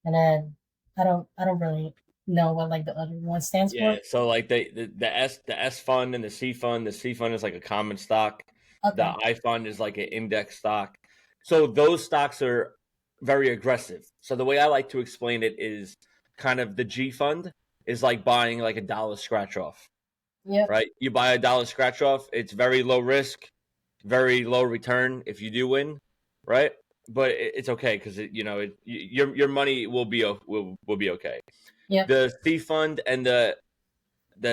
And then I don't really know what like the other one stands Yeah. for. So like the S fund and the C fund. The C fund is like a common stock. The Okay. I fund is like an index stock. So those stocks are very aggressive. So the way I like to explain it is kind of the G fund is like buying like a dollar scratch off, Yep. right? You buy a dollar scratch off, it's very low risk, very low return if you do win, right? But it's okay because your money will be okay. Yep. The C fund and the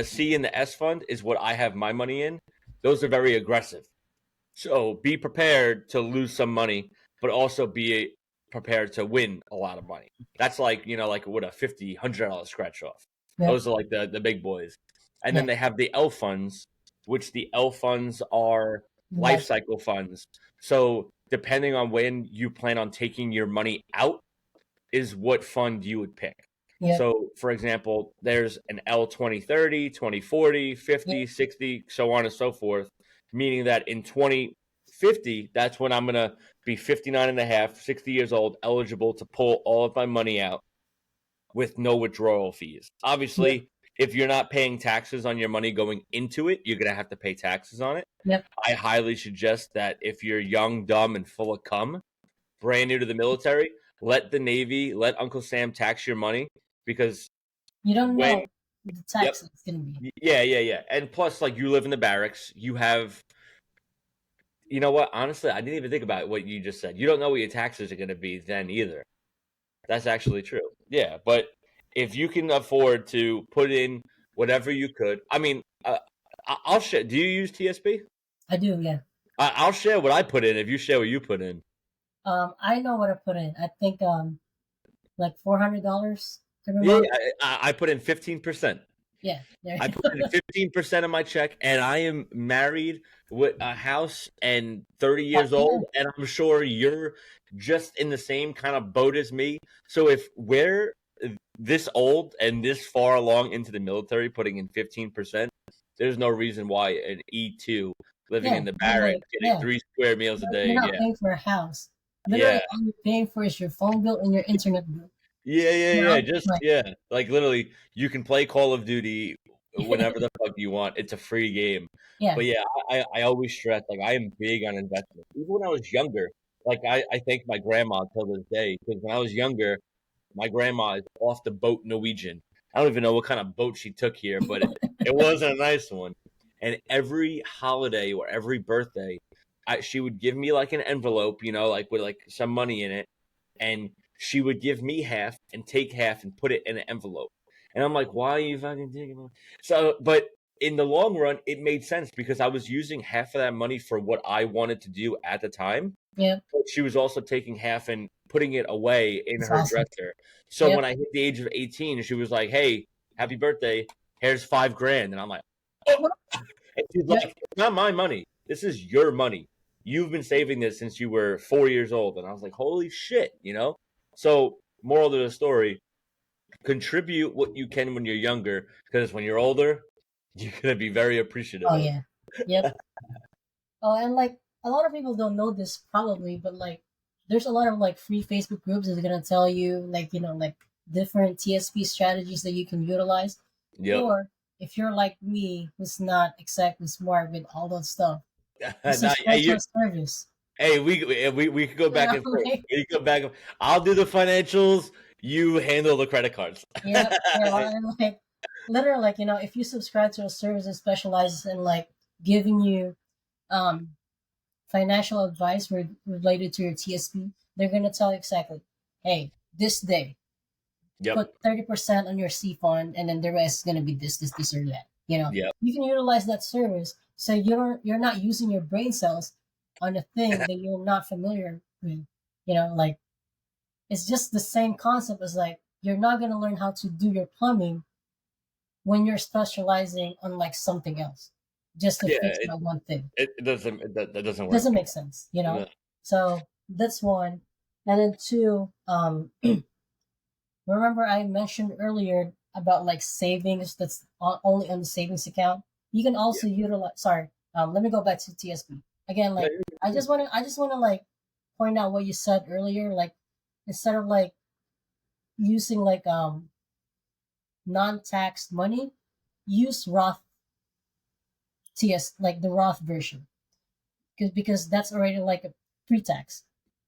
C and the S fund is what I have my money in. Those are very aggressive. So be prepared to lose some money, but also be prepared to win a lot of money. That's like, like what a $50, $100 scratch off. Yep. Those are like the big boys. And then Yeah. they have the L funds, which the L funds are life Life. cycle funds. So depending on when you plan on taking your money out, is what fund you would pick. Yep. So, for example, there's an L 2030, 2040, Yep. 50, 60, so on and so forth, meaning that in 2050, that's when I'm going to be 59 and a half, 60 years old, eligible to pull all of my money out with no withdrawal fees. Yep. Obviously, if you're not paying taxes on your money going into it, you're going to have to pay taxes on it. Yep. I highly suggest that if you're young, dumb, and full of cum, brand new to the military, let the Navy, let Uncle Sam tax your money because You don't when, know what the yep, tax is gonna be. yeah. And plus, like, you live in the barracks, you have, you know what? Honestly, I didn't even think about what you just said. You don't know what your taxes are going to be then either. That's actually true. Yeah. But if you can afford to put in whatever you could, I mean, I'll share. Do you use TSP? I do, yeah. I'll share what I put in if you share what you put in. I know what I put in. I think like $400 every Yeah, month. I put in 15%. Yeah, there I you put go. in 15% of my check, and I am married with a house and 30 years Yeah, old, and I'm sure you're just in the same kind of boat as me. So if we're this old and this far along into the military, putting in 15%, there's no reason why an E2 living yeah, in the and barracks, like getting yeah, 3 square meals a you're day. not Yeah, paying for a house. yeah. Literally, all you're paying for is your phone bill and your internet bill. Just Like like literally, you can play Call of Duty whenever the fuck you want. It's a free game. yeah, But yeah, I always stress like I am big on investment. Even when I was younger, like I thank my grandma till this day because when I was younger, my grandma is off the boat Norwegian. I don't even know what kind of boat she took here, but it wasn't a nice one. And every holiday or every birthday, she would give me like an envelope, like with like some money in it, and she would give me half and take half and put it in an envelope. And I'm like, why are you fucking taking it? So, but in the long run, it made sense because I was using half of that money for what I wanted to do at the time. yep, But she was also taking half and putting it away in it's her awesome. dresser. So Yep. when I hit the age of 18, she was like, hey, happy birthday. Here's 5 grand. And I'm like, oh, and she's Yep. like, it's not my money. This is your money. You've been saving this since you were 4 years old. And I was like, holy shit. So, moral of the story, contribute what you can when you're younger, because when you're older, you're going to be very appreciative Oh of yeah. Yep. Oh, and like a lot of people don't know this probably, but like there's a lot of like free Facebook groups that are gonna tell you like like different TSP strategies that you can utilize. it. Yep. Or if you're like me, who's not exactly smart with all that stuff, you Now, hey, subscribe to a service. hey, we could go You back know, and forth. like We could go back. I'll do the financials. You handle the credit cards. and like literally like if you subscribe to a service that specializes in like giving you um financial advice related to your TSP, they're gonna tell you exactly, hey, this day Yep. put 30% on your C fund, and then the rest is gonna be this, or that. Yeah. You can utilize that service so you're not using your brain cells on a thing that you're not familiar with. Like it's just the same concept as like you're not gonna learn how to do your plumbing when you're specializing on like something else just to Yeah. fix that one thing. It doesn't that doesn't Doesn't work. make sense. No. So that's one. And then two, remember I mentioned earlier about like savings that's only on the savings account. You can Yeah. also utilize. Sorry, let me go back to TSP again. No, Like I just want to like point out what you said earlier. Like instead of like using like non-taxed money, use Roth like the Roth version, because that's already like a pre-tax.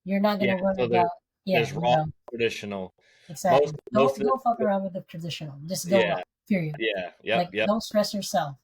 You're not yeah. gonna worry So about, yeah, there's raw traditional. exactly. Most Don't of don't fuck the, around with the traditional. Just go Roth. yeah. Period. Yeah. Like Yep. don't stress yourself.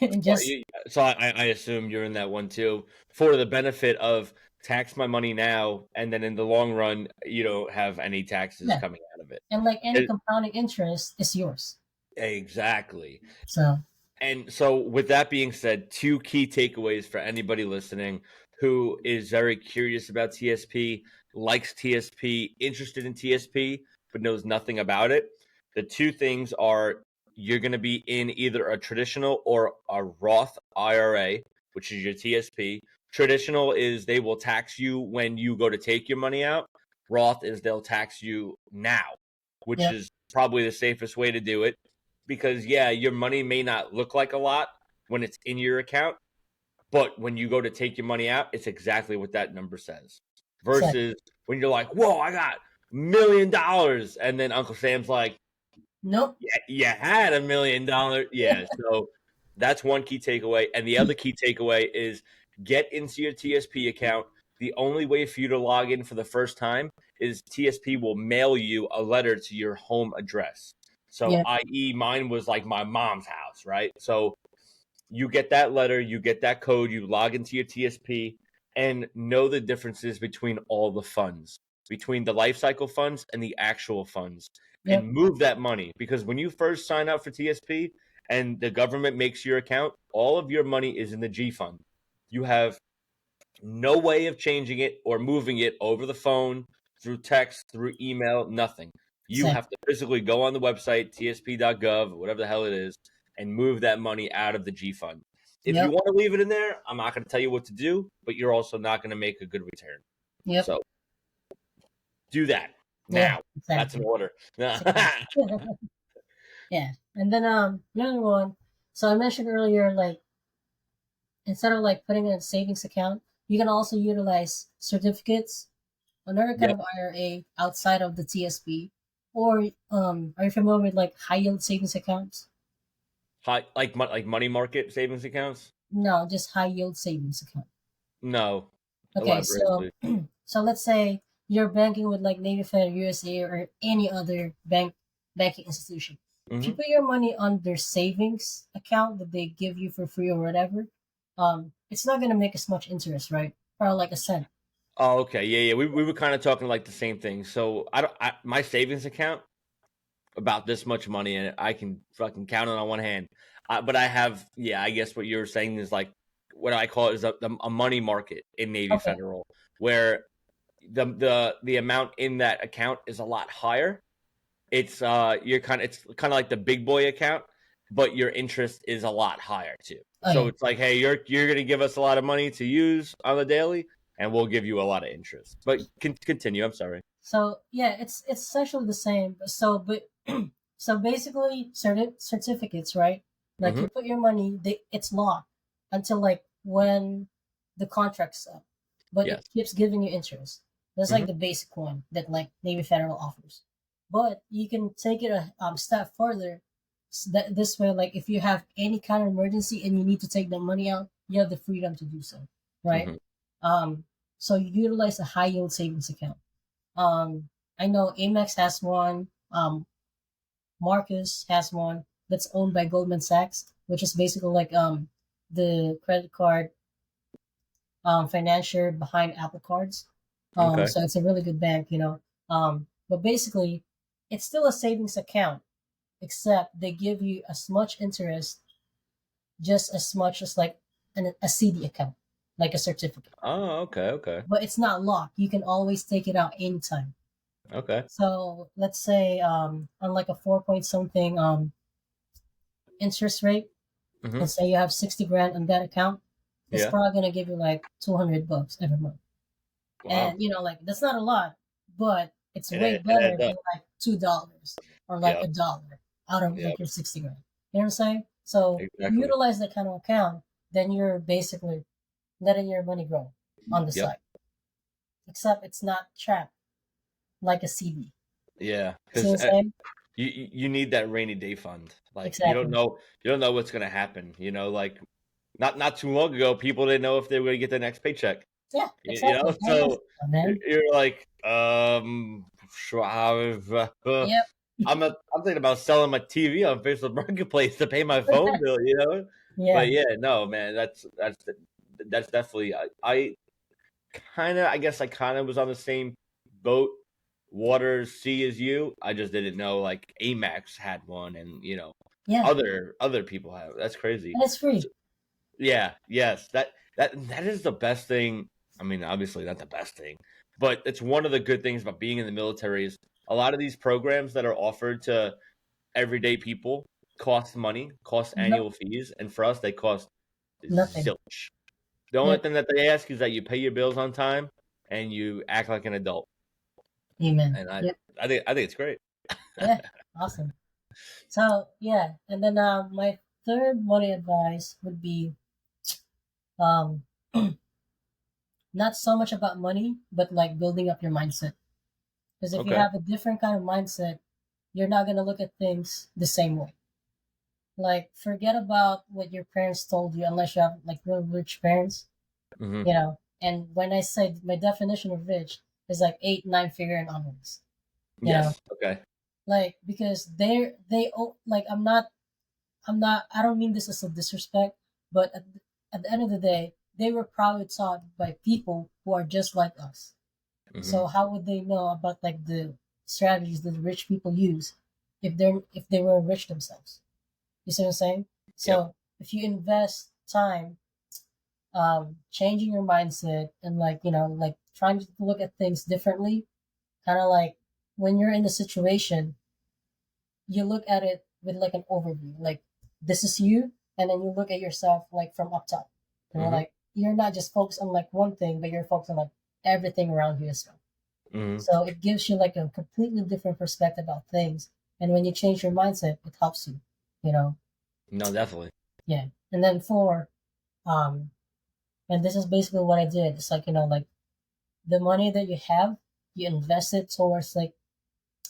And Well, just so I assume you're in that one too, for the benefit of tax my money now, and then in the long run, you don't have any taxes yeah, coming out of it. and like any It- compounding interest is yours. exactly. So And so, with that being said, two key takeaways for anybody listening who is very curious about TSP, likes TSP, interested in TSP, but knows nothing about it. The two things are you're going to be in either a traditional or a Roth IRA, which is your TSP. Traditional is they will tax you when you go to take your money out. Roth is they'll tax you now, which yep, is probably the safest way to do it because yeah, your money may not look like a lot when it's in your account, but when you go to take your money out, it's exactly what that number says. exactly. Versus when you're like, "Whoa, I got $1 million," and then Uncle Sam's like, Nope. "Yeah, you had $1 million." Yeah, so that's one key takeaway, and the other key takeaway is get into your TSP account. The only way for you to log in for the first time is TSP will mail you a letter to your home address. So, Yep. i.e., mine was like my mom's house, right? So, you get that letter, you get that code, you log into your TSP, and know the differences between all the funds, between the life cycle funds and the actual funds, Yep. and move that money. Because when you first sign up for TSP and the government makes your account, all of your money is in the G fund. You have no way of changing it or moving it over the phone, through text, through email, nothing. You Exactly. have to physically go on the website, tsp.gov, whatever the hell it is, and move that money out of the G fund. If you Yep. want to leave it in there, I'm not going to tell you what to do, but you're also not going to make a good return. Yep. So do that Yeah. now. That's an Exactly. order. Yeah. And then the other one. So I mentioned earlier, like instead of like putting it in a savings account, you can also utilize certificates, another kind Yep. of IRA outside of the TSP. Or are you familiar with like high yield savings accounts? Like money market savings accounts? No, just high yield savings account. No. Okay, Elaborate, so please. so let's say you're banking with like Navy Federal, USA, or any other banking institution. If you Hmm. put your money on their savings account that they give you for free or whatever, it's not gonna make as much interest, right? Probably like a cent. Oh, okay. Yeah, yeah. We were kind of talking like the same thing. So my savings account about this much money in it. I can fucking count it on one hand. But I have, yeah, I guess what you were saying is like what I call it is a money market in Navy Okay, Federal, where the amount in that account is a lot higher. It's kind of like the big boy account, but your interest is a lot higher too. oh So yeah. it's like, hey, you're gonna give us a lot of money to use on the daily, and we'll give you a lot of interest. But continue. I'm sorry. So yeah, it's essentially the same. But so basically, certificates, right? Like Hmm. you put your money, it's locked until like when the contract's up, but it Yes. keeps giving you interest. That's like Hmm. the basic one that like Navy Federal offers. But you can take it a step further. That this way, like if you have any kind of emergency and you need to take the money out, you have the freedom to do so, right? Hmm. Um, so you utilize a high yield savings account. I know Amex has one. Marcus has one that's owned by Goldman Sachs, which is basically like the credit card financier behind Apple Cards. Okay. So it's a really good bank. But basically, it's still a savings account, except they give you as much interest just as much as like a CD account, like a certificate. Oh, okay. But it's not locked. You can always take it out anytime. Okay. So let's say on like a 4 point something interest rate, Mm-hmm. let's say you have 60 grand on that account, it's Yeah. probably gonna give you like $200 every month. Wow. And like that's not a lot, but it's It way adds better up. than like $2 or like Yep. $1 out of Yep. like your 60 grand. You know what I'm saying? So Exactly. you utilize that kind of account, then you're basically letting your money grow on the Yep. side. Except it's not trapped like a CD. Yeah, See what I'm because saying? you need that rainy day fund. Like Exactly. you don't know what's gonna happen. Like not too long ago, people didn't know if they were gonna get their next paycheck. Yeah, You exactly. know, so man. you're like, sure, Yep. I'm thinking about selling my TV on Facebook Marketplace to pay my phone bill. Yeah. But yeah, no, man, that's definitely I guess I kind of was on the same boat, water, sea as you. I just didn't know like Amex had one, and Yeah. other people have. That's crazy. And it's free. Yeah, yes, that is the best thing. I mean, obviously not the best thing, but it's one of the good things about being in the military is a lot of these programs that are offered to everyday people cost money, cost annual fees, and for us they cost Nothing. zilch. The only Yep. thing that they ask is that you pay your bills on time and you act like an adult. Amen. And Yep. I think it's great. Yeah, awesome. So yeah, and then my third money advice would be um not so much about money, but like building up your mindset. Because if you Okay. have a different kind of mindset, you're not gonna look at things the same way. Like forget about what your parents told you, unless you have like real rich parents, Mhm. And when I say my definition of rich is like 8, 9 figure and onwards. You know, Yes. Okay. like because like I'm not I don't mean this as a disrespect, but at the end of the day, they were probably taught by people who are just like us. Mhm. So how would they know about like the strategies that rich people use if they were rich themselves? You see what I'm saying? So if you invest time changing your mindset and like like trying to look at things differently, kind of like when you're in a situation, you look at it with like an overview, like this is you, and then you look at yourself like from up top. Mhm. Like you're not just focused on like one thing, but you're focused on like everything around you as well. Mhm. So it gives you like a completely different perspective about things, and when you change your mindset, it helps you. No, definitely. Yeah. And then um, and this is basically what I did. It's like like the money that you have, you invest it towards like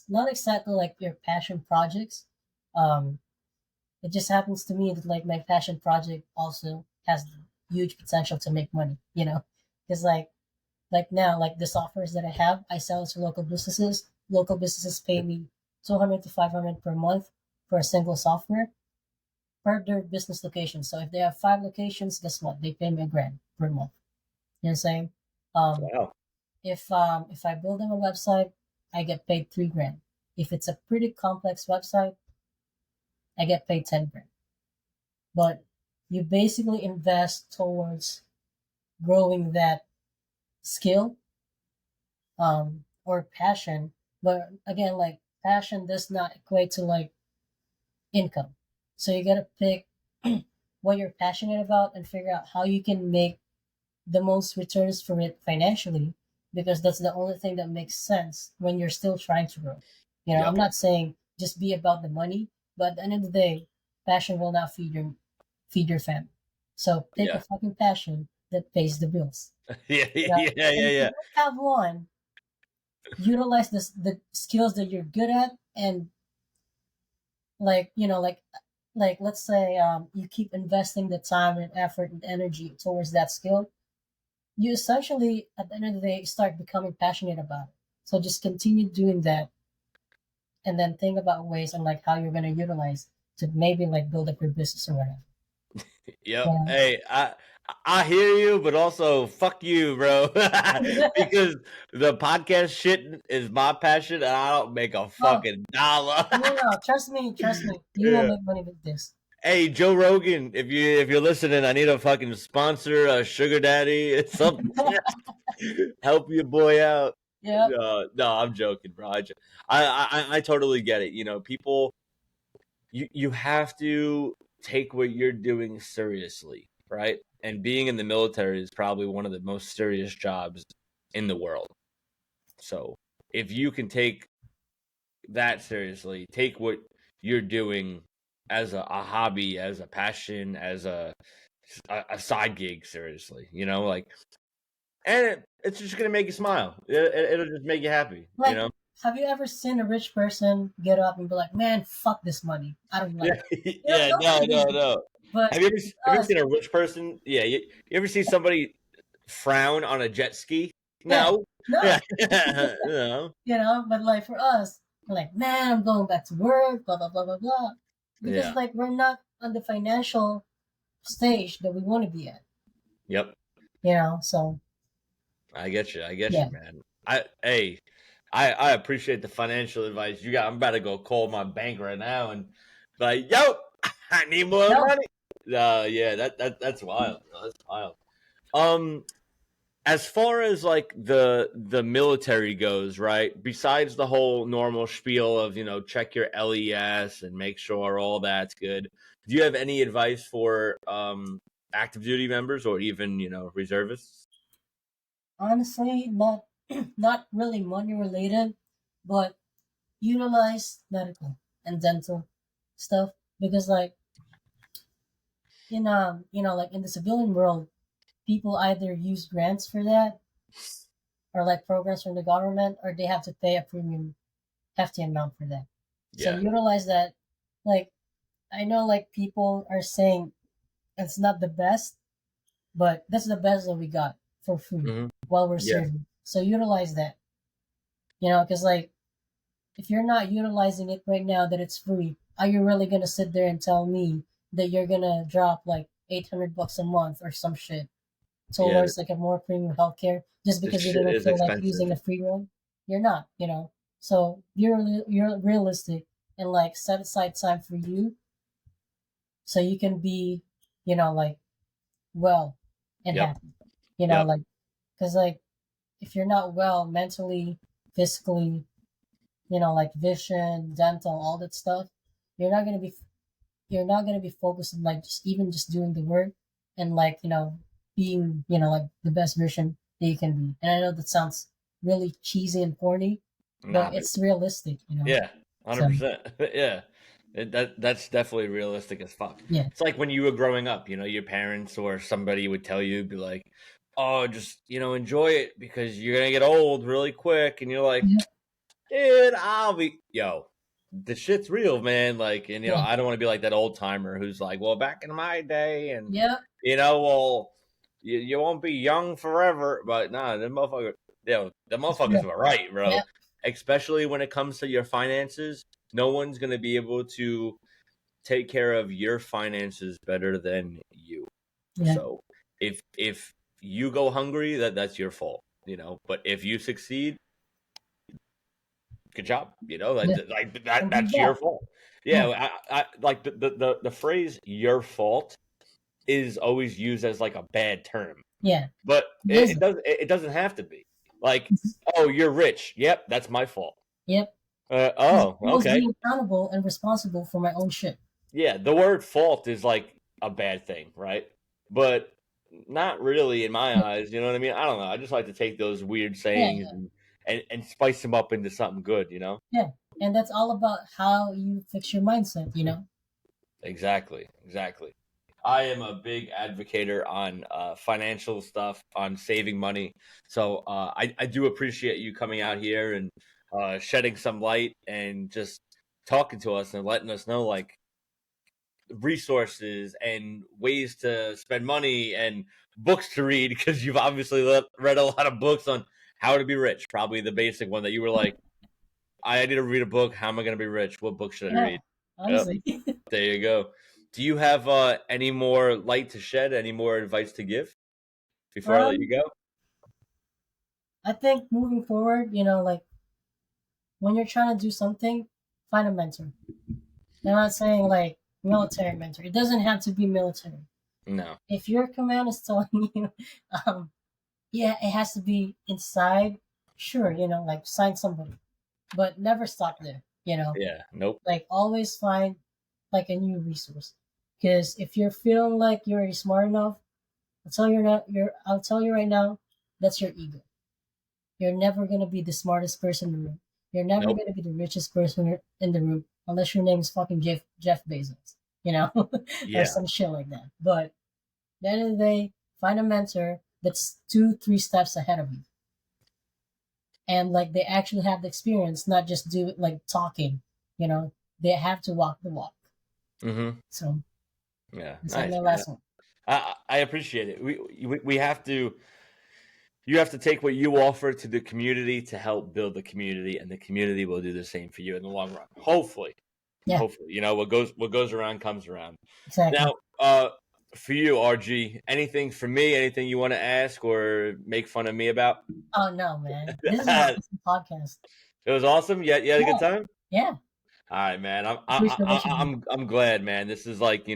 not exactly like your passion projects. Um, it just happens to me that like my passion project also has huge potential to make money. Because like now like the softwares that I have, I sell to local businesses. Local businesses pay me 200 to 500 per month for a single software per their business location. So if they have 5 locations, guess what? They pay me $1,000 per month. You know what I'm saying? Wow. If I build them a website, I get paid $3,000. If it's a pretty complex website, I get paid $10,000. But you basically invest towards growing that skill or passion. But again, like passion does not equate to like income. So you gotta pick what you're passionate about and figure out how you can make the most returns from it financially, because that's the only thing that makes sense when you're still trying to grow. Yep. I'm not saying just be about the money, but at the end of the day, passion will not feed your family. So pick Yeah. a fucking passion that pays the bills. Yeah. And if you Yeah. don't have one, utilize the skills that you're good at, and like like let's say you keep investing the time and effort and energy towards that skill, you essentially at the end of the day start becoming passionate about it. So just continue doing that, and then think about ways on like how you're going to utilize to maybe like build up your business or whatever. Yep. Yeah. Hey, I hear you, but also fuck you, bro. Because the podcast shit is my passion, and I don't make a fucking dollar. No, trust me, you will Yeah. make money with this. Hey, Joe Rogan, if you're listening, I need a fucking sponsor, a sugar daddy, it's something. Help your boy out. Yeah. No, I'm joking, bro. I totally get it. You know, people, you have to take what you're doing seriously, right? And being in the military is probably one of the most serious jobs in the world. So if you can take that seriously, take what you're doing as a hobby, as a passion, as a side gig seriously, you know, like, and it's just gonna make you smile. It'll just make you happy, you Like, know. have you ever seen a rich person get up and be like, "Man, fuck this money. I don't like Yeah, it." yeah, no, Nobody no, does that. no. But Have you ever us, seen a rich person? Yeah, you ever see somebody frown on a jet ski? yeah, No. Yeah, no, no. But like for us, we're like, "Man, I'm going back to work." Blah blah blah blah blah. Because Yeah. like we're not on the financial stage that we want to be at. Yep. So I get you. I get yeah, you, man. Hey, I appreciate the financial advice you got. I'm about to go call my bank right now and like, yo, I need more no, money. Yeah, that's wild. Bro. That's wild. Um, as far as like the military goes, right? Besides the whole normal spiel of check your LES and make sure all that's good. Do you have any advice for active duty members or even reservists? honestly, not not really money related, but utilize medical and dental stuff because like like in the civilian world, people either use grants for that or like programs from the government, or they have to pay a premium hefty amount for that. So Yeah. utilize that. Like I know like people are saying it's not the best, but that's the best that we got for free Hmm. while we're Yeah. serving. So utilize that. Because like if you're not utilizing it right now that it's free, are you really gonna sit there and tell me that you're gonna drop like $800 a month or some shit Yeah. towards like a more premium healthcare just This because you shit didn't is feel like expensive. using a free one? You're not. So you're realistic and like set aside time for you so you can be, like well and Yep. happy. Yep. Like because like if you're not well mentally, physically, like vision, dental, all that stuff, you're not gonna be you're not gonna be focused on like just doing the work and like being like the best version that you can be. And I know that sounds really cheesy and corny, but Nah, but it's realistic. yeah, So 100%. Yeah. That's definitely realistic as fuck. yeah, It's like when you were growing up, your parents or somebody would tell you, be like, "Oh, just enjoy it because you're gonna get old really quick," and you're like, yeah, "Dude, I'll be yo." The shit's real, man. Like, and yeah, I don't want to be like that old timer who's like, "Well, back in my day," and yeah, well, you won't be young forever. But nah, the it's real. motherfuckers were right, bro. Yeah, Especially when it comes to your finances, no one's gonna be able to take care of your finances better than you. yeah, So if you go hungry, that's your fault, But if you succeed, good job, yeah. like that And give that's your back. fault. Yeah, Yeah, I like the phrase "your fault" is always used as like a bad term, yeah. but It is. it doesn't have to be. Like, oh, you're rich. Yep, that's my fault. Yep. Because Oh, I was okay. being accountable and responsible for my own shit. Yeah, the word fault is like a bad thing, right? But not really in my Yeah, eyes. You know what I mean? I don't know. I just like to take those weird sayings yeah, and spice them up into something good. yeah. And that's all about how you fix your mindset. Exactly. Exactly. I am a big advocator on financial stuff, on saving money. So I do appreciate you coming out here and shedding some light and just talking to us and letting us know like resources and ways to spend money and books to read because you've obviously read a lot of books on how to be rich. Probably the basic one that you were like, I need to read a book. How am I going to be rich? What book should I Yeah, read? Yep, honestly. there you go. Do you have any more light to shed? Any more advice to give before I let you um, go? I think moving forward, like when you're trying to do something, find a mentor. I'm not saying like Military mentor. It doesn't have to be military. No. If your command is telling you, um, yeah, it has to be inside, sure, like sign somebody, but never stop there. Yeah. Nope. Like always find like a new resource. Because if you're feeling like you're already smart enough, I'll tell you right now, that's your ego. You're never gonna be the smartest person in the room. You're never Nope. gonna be the richest person in the room unless your name is fucking Jeff Bezos, or Yeah. some shit like that. But at the end of the day, find a mentor that's 2-3 steps ahead of you, and like they actually have the experience, not just do it like talking. They have to walk the walk. Mm-hmm. So Yeah. that's Nice. my Man. last one. I appreciate it. We have to. You have to take what you offer to the community to help build the community, and the community will do the same for you in the long run. Hopefully. Yeah. Hopefully, what goes around comes around. Exactly. Now, for you, RG, anything for me? Anything you want to ask or make fun of me about? Oh no, man! This is an awesome podcast. It was awesome. You had a good time. Yeah. All right, man. Appreciate what you do. I'm glad, man. This is like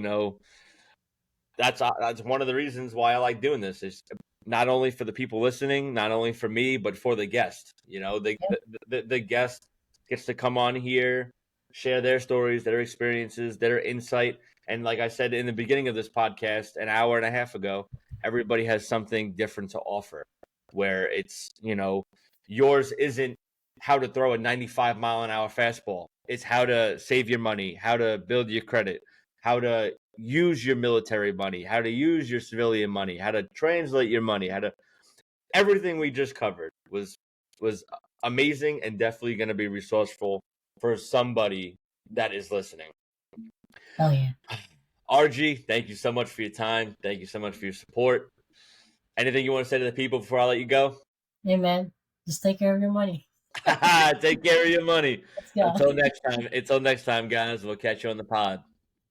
that's one of the reasons why I like doing this. Is not only for the people listening, not only for me, but for the guest. The guest gets to come on here, share their stories, their experiences, their insight. And like I said in the beginning of this podcast, an hour and a half ago, everybody has something different to offer. Where it's, yours isn't how to throw a 95-mile-an-hour fastball. It's how to save your money, how to build your credit, how to use your military money, how to use your civilian money, how to translate your money, everything we just covered was amazing and definitely going to be resourceful for somebody that is listening. Oh yeah. RG, thank you so much for your time. Thank you so much for your support. Anything you want to say to the people before I let you go? Hey man, just take care of your money. Take care of your money. Let's go. Until next time, guys. We'll catch you on the pod.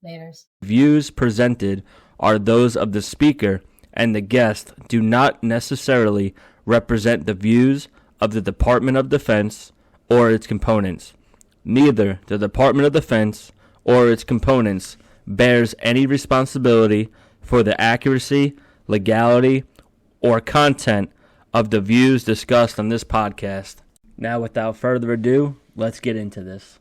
Laters. Views presented are those of the speaker, and the guest do not necessarily represent the views of the Department of Defense or its components. Neither the Department of Defense or its components bears any responsibility for the accuracy, legality, or content of the views discussed on this podcast. Now, without further ado, let's get into this.